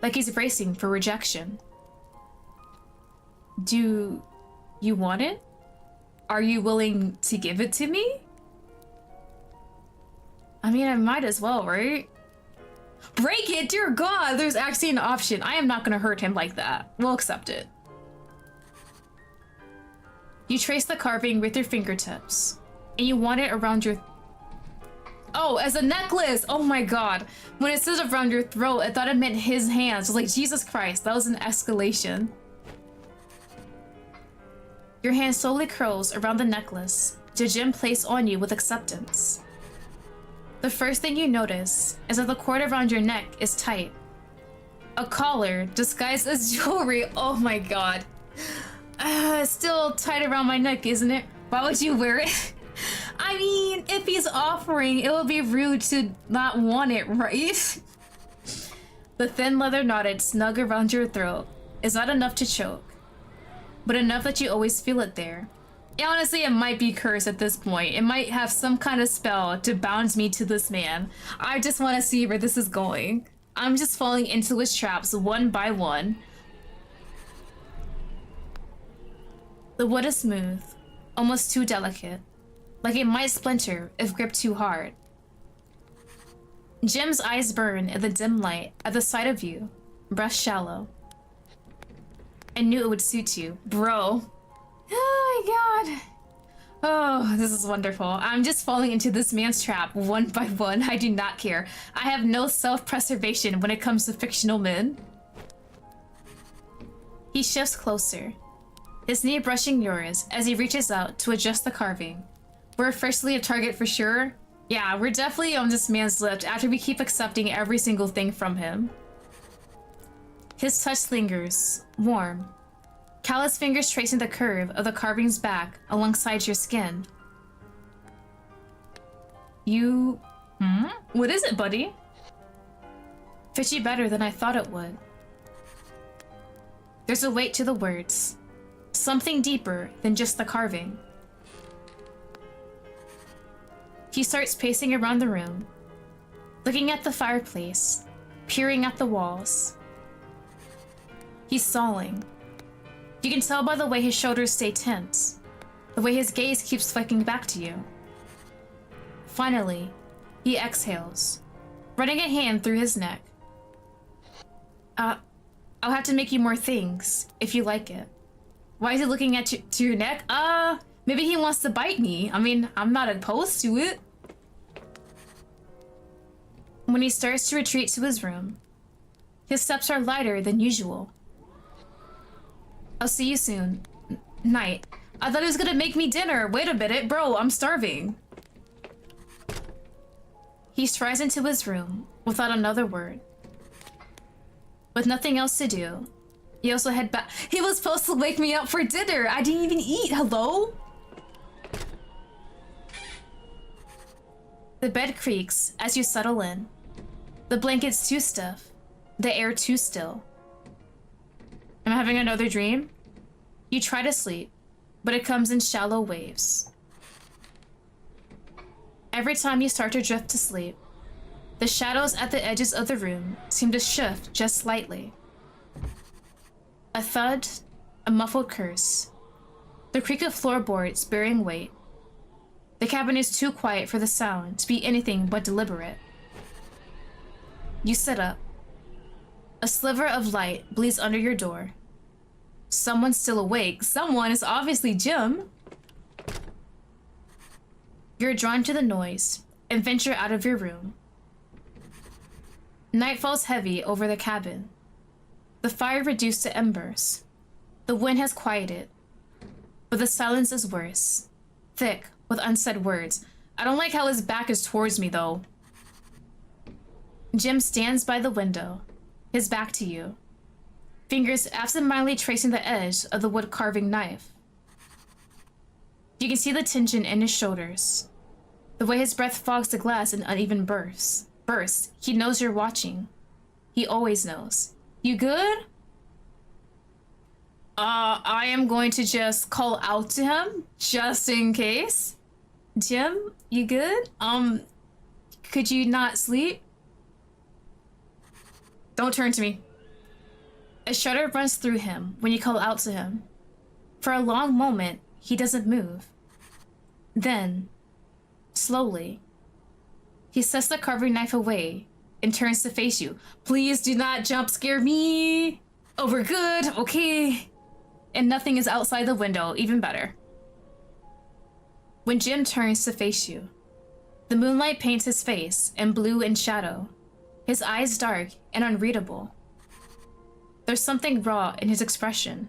like he's bracing for rejection. Do you want it? Are you willing to give it to me? I mean, I might as well, right? Break it, dear God, there's actually an option. I am not gonna hurt him like that. We'll accept it. You trace the carving with your fingertips, and you want it around your... Oh, as a necklace! Oh my god. When it says around your throat, I thought it meant his hands. I was like, Jesus Christ, that was an escalation. Your hand slowly curls around the necklace to Jim place on you with acceptance. The first thing you notice is that the cord around your neck is tight. A collar disguised as jewelry. Oh my god. It's still tight around my neck, isn't it? Why would you wear it? I mean, if he's offering, it would be rude to not want it, right? The thin leather knotted snug around your throat is not enough to choke, but enough that you always feel it there. Yeah, honestly, it might be cursed at this point. It might have some kind of spell to bound me to this man. I just want to see where this is going. I'm just falling into his traps one by one. The wood is smooth, almost too delicate, like it might splinter if gripped too hard. Jim's eyes burn in the dim light at the sight of you, breast shallow. I knew it would suit you, bro. Oh my god. Oh, this is wonderful. I'm just falling into this man's trap one by one. I do not care. I have no self-preservation when it comes to fictional men. He shifts closer, his knee brushing yours as he reaches out to adjust the carving. We're officially a target for sure. Yeah, we're definitely on this man's list after we keep accepting every single thing from him. His touch lingers, warm. Callous fingers tracing the curve of the carving's back alongside your skin. You... What is it, buddy? Fits you better than I thought it would. There's a weight to the words. Something deeper than just the carving. He starts pacing around the room, looking at the fireplace, peering at the walls. He's stalling. You can tell by the way his shoulders stay tense, the way his gaze keeps flicking back to you. Finally, he exhales, running a hand through his neck. I'll have to make you more things, if you like it. Why is he looking at to your neck? Maybe he wants to bite me. I mean, I'm not opposed to it. When he starts to retreat to his room, His steps are lighter than usual. I'll see you soon. Night. I thought he was gonna make me dinner. Wait a minute, bro, I'm starving. He strides into his room without another word. With nothing else to do, he also head back. He was supposed to wake me up for dinner. I didn't even eat. Hello? The bed creaks as you settle in. The blanket's too stiff. The air too still. Am I having another dream? You try to sleep, but it comes in shallow waves. Every time you start to drift to sleep, the shadows at the edges of the room seem to shift just slightly. A thud, a muffled curse, the creak of floorboards bearing weight. The cabin is too quiet for the sound to be anything but deliberate. You sit up. A sliver of light bleeds under your door. Someone's still awake. Someone is obviously Jim. You're drawn to the noise and venture out of your room. Night falls heavy over the cabin. The fire reduced to embers. The wind has quieted, but the silence is worse, thick with unsaid words. I don't like how his back is towards me, though. Jim stands by the window, his back to you, fingers absentmindedly tracing the edge of the wood-carving knife. You can see the tension in his shoulders, the way his breath fogs the glass in uneven bursts. He knows you're watching. He always knows. You good? I am going to just call out to him, just in case. Jim, you good? Could you not sleep? Don't turn to me. A shudder runs through him when you call out to him. For a long moment, he doesn't move. Then, slowly, he sets the carving knife away and turns to face you. Please do not jump scare me. Oh, we're good, okay. And nothing is outside the window, even better. When Jim turns to face you, the moonlight paints his face in blue and shadow, his eyes dark and unreadable. There's something raw in his expression,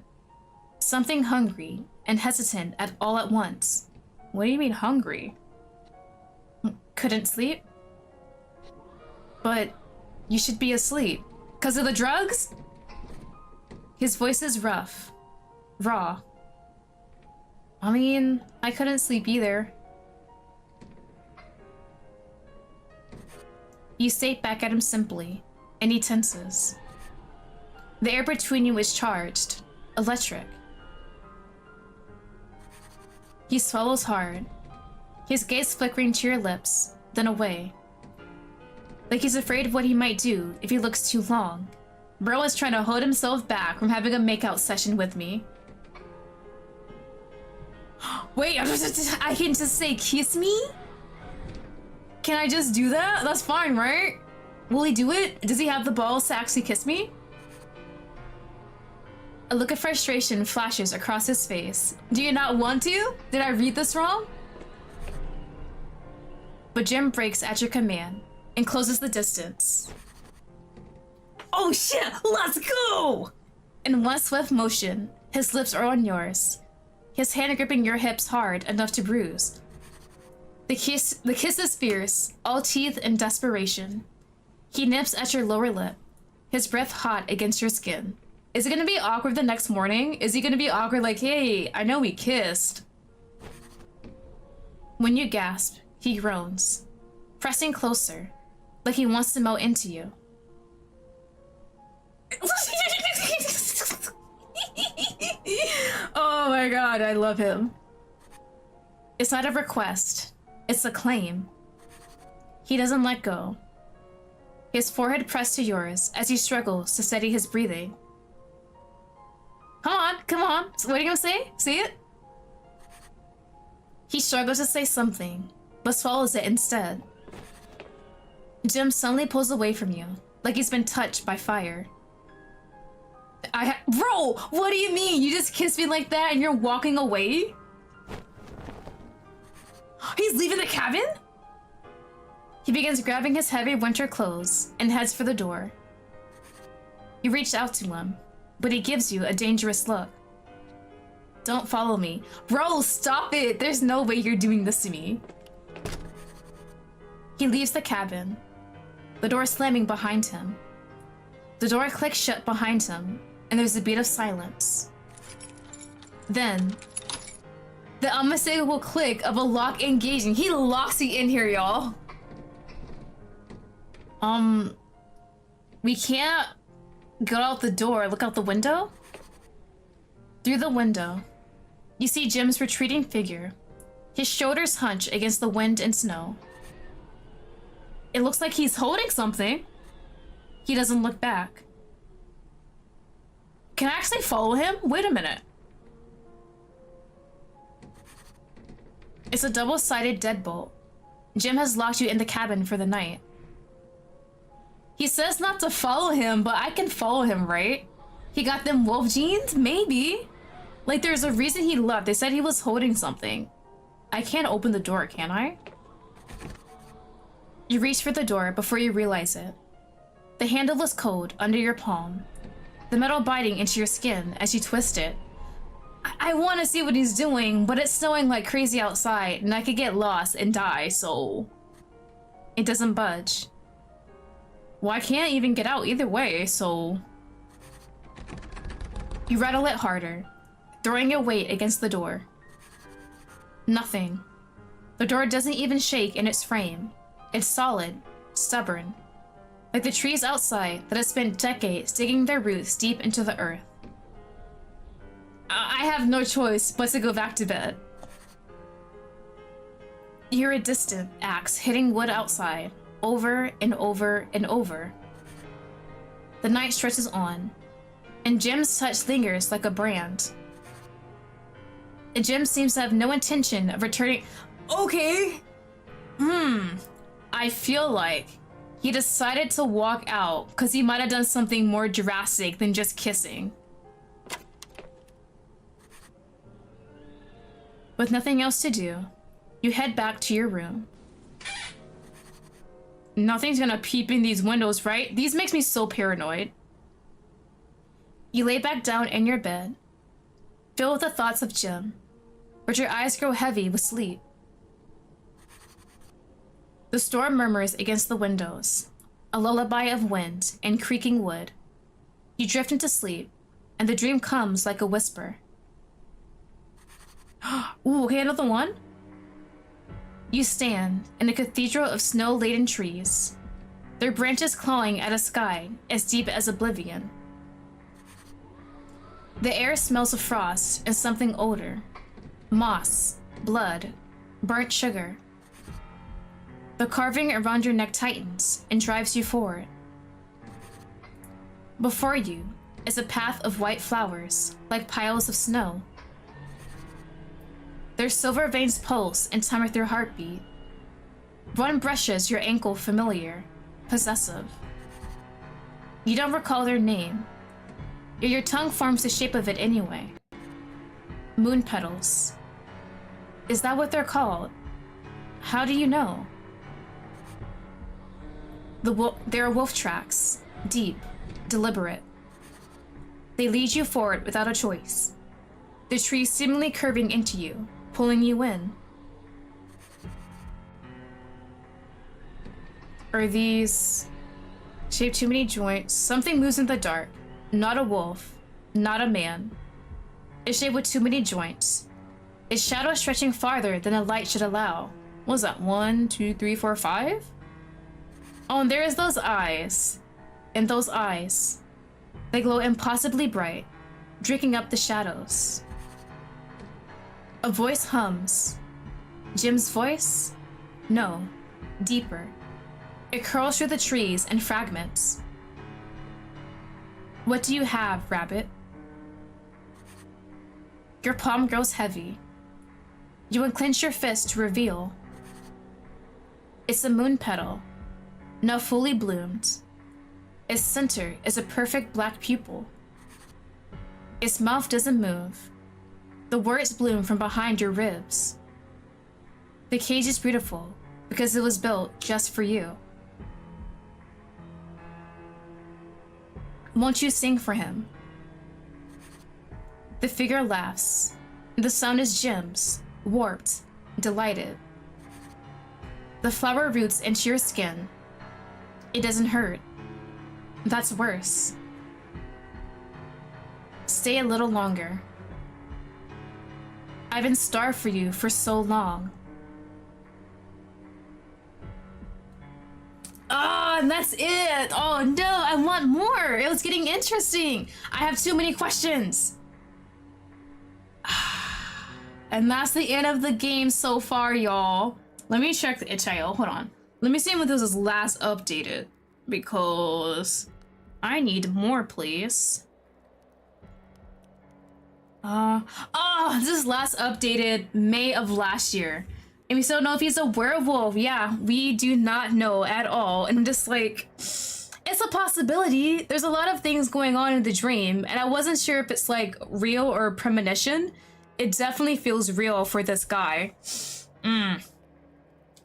something hungry and hesitant all at once. What do you mean hungry? Couldn't sleep? But you should be asleep. 'Cause of the drugs? His voice is rough, raw. I mean, I couldn't sleep either. You state back at him simply, and he tenses. The air between you is charged, electric. He swallows hard, his gaze flickering to your lips, then away. Like he's afraid of what he might do if he looks too long. Bro is trying to hold himself back from having a makeout session with me. Wait, I can just say kiss me? Can I just do that? That's fine, right? Will he do it? Does he have the balls to actually kiss me? A look of frustration flashes across his face. Do you not want to? Did I read this wrong? But Jim breaks at your command and closes the distance. Oh shit, let's go! In one swift motion, his lips are on yours, his hand gripping your hips hard enough to bruise. The kiss is fierce, all teeth and desperation. He nips at your lower lip, his breath hot against your skin. Is it gonna be awkward the next morning? Is he gonna be awkward like, hey, I know we kissed? When you gasp, he groans, pressing closer, like he wants to melt into you. Oh my god, I love him. It's not a request, it's a claim. He doesn't let go. His forehead pressed to yours as he struggles to steady his breathing. Come on. What are you gonna say? See it? He struggles to say something, but swallows it instead. Jim suddenly pulls away from you, like he's been touched by fire. Bro, what do you mean? You just kissed me like that and you're walking away? He's leaving the cabin? He begins grabbing his heavy winter clothes and heads for the door. You reach out to him, but he gives you a dangerous look. Don't follow me. Bro, stop it! There's no way you're doing this to me. He leaves the cabin, the door slamming behind him. The door clicks shut behind him, and there's a beat of silence. Then, the unmistakable click of a lock engaging. He locks you in here, y'all. We can't go out the door. Look out the window? Through the window, you see Jim's retreating figure. His shoulders hunch against the wind and snow. It looks like he's holding something. He doesn't look back. Can I actually follow him? Wait a minute. It's a double-sided deadbolt. Jim has locked you in the cabin for the night. He says not to follow him, but I can follow him, right? He got them wolf jeans? Maybe. Like, there's a reason he left. They said he was holding something. I can't open the door, can I? You reach for the door before you realize it. The handle is cold under your palm, the metal biting into your skin as you twist it. I want to see what he's doing, but it's snowing like crazy outside, and I could get lost and die, so... It doesn't budge. Well, I can't even get out either way, so... You rattle it harder, throwing your weight against the door. Nothing. The door doesn't even shake in its frame. It's solid, stubborn, like the trees outside that have spent decades digging their roots deep into the earth. I have no choice but to go back to bed. You hear a distant axe hitting wood outside, over and over and over. The night stretches on, and Jim's touch lingers like a brand. And Jim seems to have no intention of returning. Okay. I feel like he decided to walk out because he might have done something more drastic than just kissing. With nothing else to do, you head back to your room. Nothing's gonna peep in these windows, right? These makes me so paranoid. You lay back down in your bed, filled with the thoughts of Jim, but your eyes grow heavy with sleep. The storm murmurs against the windows, a lullaby of wind and creaking wood. You drift into sleep, and the dream comes like a whisper. Ooh, okay, another one? You stand in a cathedral of snow-laden trees, their branches clawing at a sky as deep as oblivion. The air smells of frost and something older. Moss, blood, burnt sugar. The carving around your neck tightens and drives you forward. Before you is a path of white flowers, like piles of snow. Their silver veins pulse in time with your heartbeat. One brushes your ankle familiar, possessive. You don't recall their name, yet your tongue forms the shape of it anyway. Moon petals. Is that what they're called? How do you know? There are wolf tracks, deep, deliberate. They lead you forward without a choice. The trees seemingly curving into you, pulling you in. Are these shaped too many joints? Something moves in the dark. Not a wolf, not a man. It's shaped with too many joints. Its shadow stretching farther than a light should allow. What was that? 1, 2, 3, 4, 5? Oh, and there's those eyes. And those eyes. They glow impossibly bright, drinking up the shadows. A voice hums. Jim's voice? No, deeper. It curls through the trees and fragments. What do you have, Rabbit? Your palm grows heavy. You unclench your fist to reveal. It's a moon petal, now fully bloomed. Its center is a perfect black pupil. Its mouth doesn't move. The words bloom from behind your ribs. The cage is beautiful because it was built just for you. Won't you sing for him? The figure laughs. The sound is Jim's, warped, delighted. The flower roots into your skin. It doesn't hurt. That's worse. Stay a little longer. I've been starved for you for so long. Oh, and that's it. Oh no, I want more. It was getting interesting. I have too many questions. And that's the end of the game so far, y'all. Let me check the itch.io. Hold on. Let me see when this was last updated, because I need more, please. This is last updated May of last year. And we still don't know if he's a werewolf. Yeah, we do not know at all. And I'm just like, it's a possibility. There's a lot of things going on in the dream, and I wasn't sure if it's like real or premonition. It definitely feels real for this guy.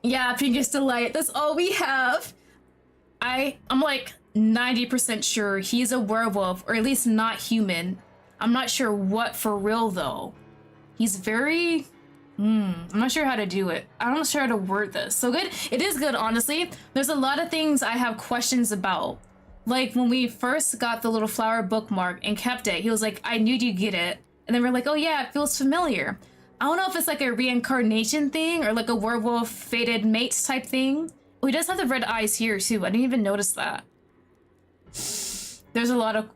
Yeah, Pinkish Delight, that's all we have. I'm like 90% sure he's a werewolf, or at least not human. I'm not sure what for real though. He's very... I'm not sure how to do it. I'm not sure how to word this. So good. It is good, honestly. There's a lot of things I have questions about. Like when we first got the little flower bookmark and kept it, he was like, I knew you'd get it. And then we're like, oh yeah, it feels familiar. I don't know if it's like a reincarnation thing or like a werewolf fated mates type thing. Oh, he does have the red eyes here too. I didn't even notice that. There's a lot of...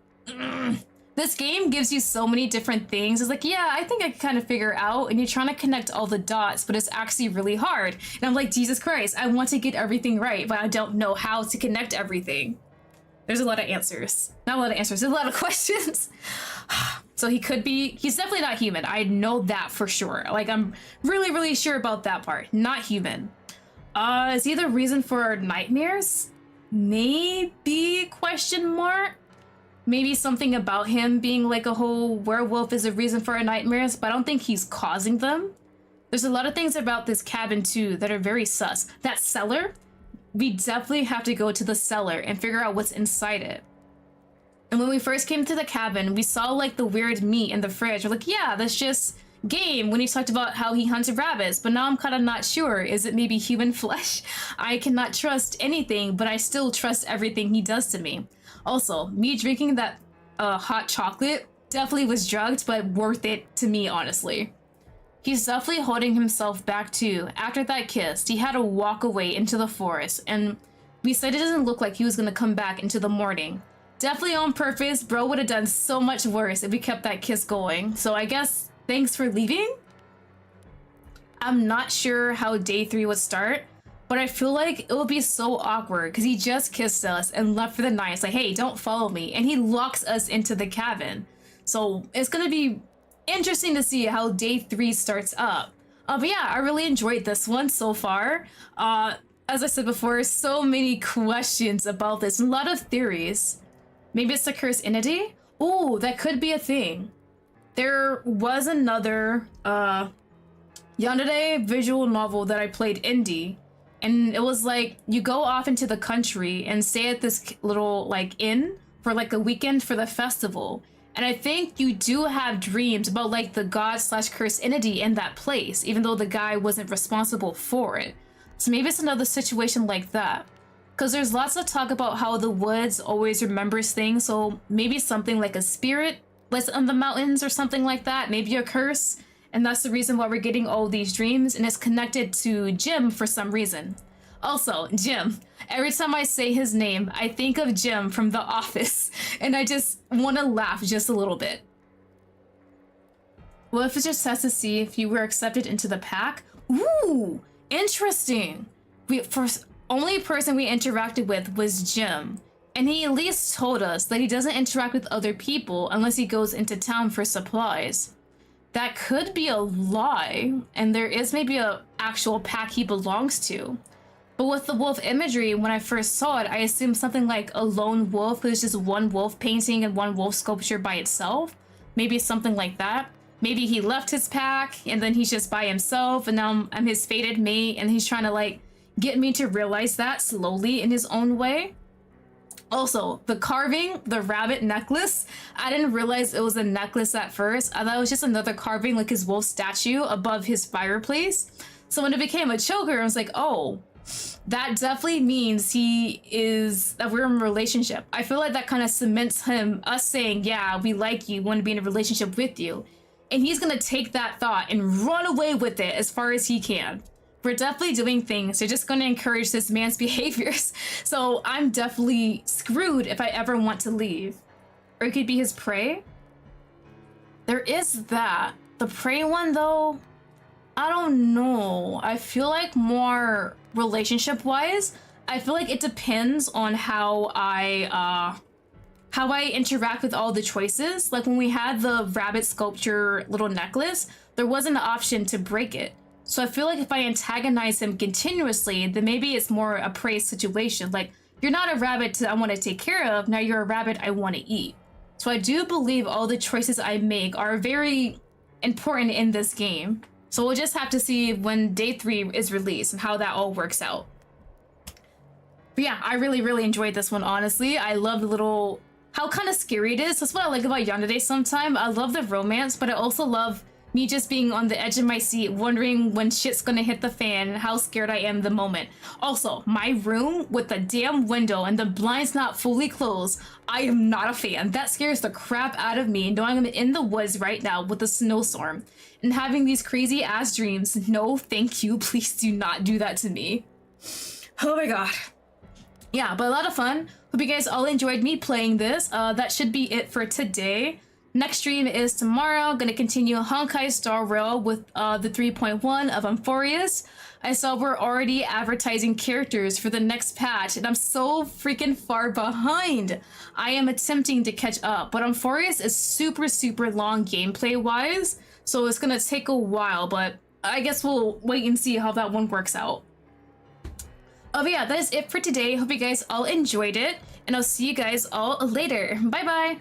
This game gives you so many different things. It's like, yeah, I think I can kind of figure out, and you're trying to connect all the dots, but it's actually really hard. And I'm like, Jesus Christ, I want to get everything right, but I don't know how to connect everything. There's a lot of answers. Not a lot of answers, there's a lot of questions. So he could be, he's definitely not human. I know that for sure. Like, I'm really, really sure about that part. Not human. Is he the reason for our nightmares? Maybe, question mark? Maybe something about him being like a whole werewolf is a reason for our nightmares, but I don't think he's causing them. There's a lot of things about this cabin too that are very sus. That cellar, we definitely have to go to the cellar and figure out what's inside it. And when we first came to the cabin, we saw like the weird meat in the fridge. We're like, yeah, that's just game when he talked about how he hunted rabbits, but now I'm kind of not sure. Is it maybe human flesh? I cannot trust anything, but I still trust everything he does to me. Also, me drinking that hot chocolate definitely was drugged, but worth it to me, honestly. He's definitely holding himself back too. After that kiss, he had to walk away into the forest, and we said it doesn't look like he was gonna come back into the morning. Definitely on purpose. Bro would have done so much worse if we kept that kiss going. So I guess thanks for leaving? I'm not sure how day 3 would start, but I feel like it would be so awkward because he just kissed us and left for the night. It's like, hey, don't follow me. And he locks us into the cabin. So it's going to be interesting to see how day 3 starts up. But yeah, I really enjoyed this one so far. As I said before, so many questions about this. A lot of theories. Maybe it's the cursed entity? Oh, that could be a thing. There was another Yandere visual novel that I played indie. And it was like, you go off into the country and stay at this little like inn for like a weekend for the festival. And I think you do have dreams about like the god / cursed entity in that place, even though the guy wasn't responsible for it. So maybe it's another situation like that. Because there's lots of talk about how the woods always remembers things. So maybe something like a spirit lives on the mountains or something like that. Maybe a curse. And that's the reason why we're getting all these dreams, and it's connected to Jim for some reason. Also, Jim. Every time I say his name, I think of Jim from The Office, and I just want to laugh just a little bit. Well, if it just has to see if you were accepted into the pack? Ooh, interesting. Only person we interacted with was Jim, and he at least told us that he doesn't interact with other people unless he goes into town for supplies. That could be a lie, and there is maybe a actual pack he belongs to. But with the wolf imagery, when I first saw it, I assumed something like a lone wolf who's just one wolf painting and one wolf sculpture by itself. Maybe something like that. Maybe he left his pack, and then he's just by himself, and now I'm his fated mate, and he's trying to like get me to realize that slowly in his own way. Also, the carving, the rabbit necklace, I didn't realize it was a necklace at first. I thought it was just another carving, like his wolf statue above his fireplace. So when it became a choker, I was like, oh, that definitely means that we're in a relationship. I feel like that kind of cements us saying, yeah, we like you, want to be in a relationship with you. And he's gonna take that thought and run away with it as far as he can. We're definitely doing things. They're just gonna encourage this man's behaviors. So I'm definitely screwed if I ever want to leave. Or it could be his prey. There is that. The prey one though, I don't know. I feel like more relationship-wise, I feel like it depends on how I interact with all the choices. Like when we had the rabbit sculpture little necklace, there wasn't an option to break it. So I feel like if I antagonize him continuously, then maybe it's more a prey situation. Like, you're not a rabbit I want to take care of, now you're a rabbit I want to eat. So I do believe all the choices I make are very important in this game. So we'll just have to see when day 3 is released and how that all works out. But yeah, I really, really enjoyed this one, honestly. I love the little, how kind of scary it is. That's what I like about Yandere sometimes. I love the romance, but I also love me just being on the edge of my seat, wondering when shit's gonna hit the fan and how scared I am the moment. Also, my room with the damn window and the blinds not fully closed, I am not a fan. That scares the crap out of me, knowing I'm in the woods right now with a snowstorm and having these crazy ass dreams. No, thank you. Please do not do that to me. Oh my god. Yeah, but a lot of fun. Hope you guys all enjoyed me playing this. That should be it for today. Next stream is tomorrow. Gonna continue Honkai Star Rail with the 3.1 of Amphorius. I saw we're already advertising characters for the next patch, and I'm so freaking far behind. I am attempting to catch up, but Amphorius is super, super long gameplay-wise, so it's gonna take a while, but I guess we'll wait and see how that one works out. But yeah, that is it for today. Hope you guys all enjoyed it, and I'll see you guys all later. Bye-bye!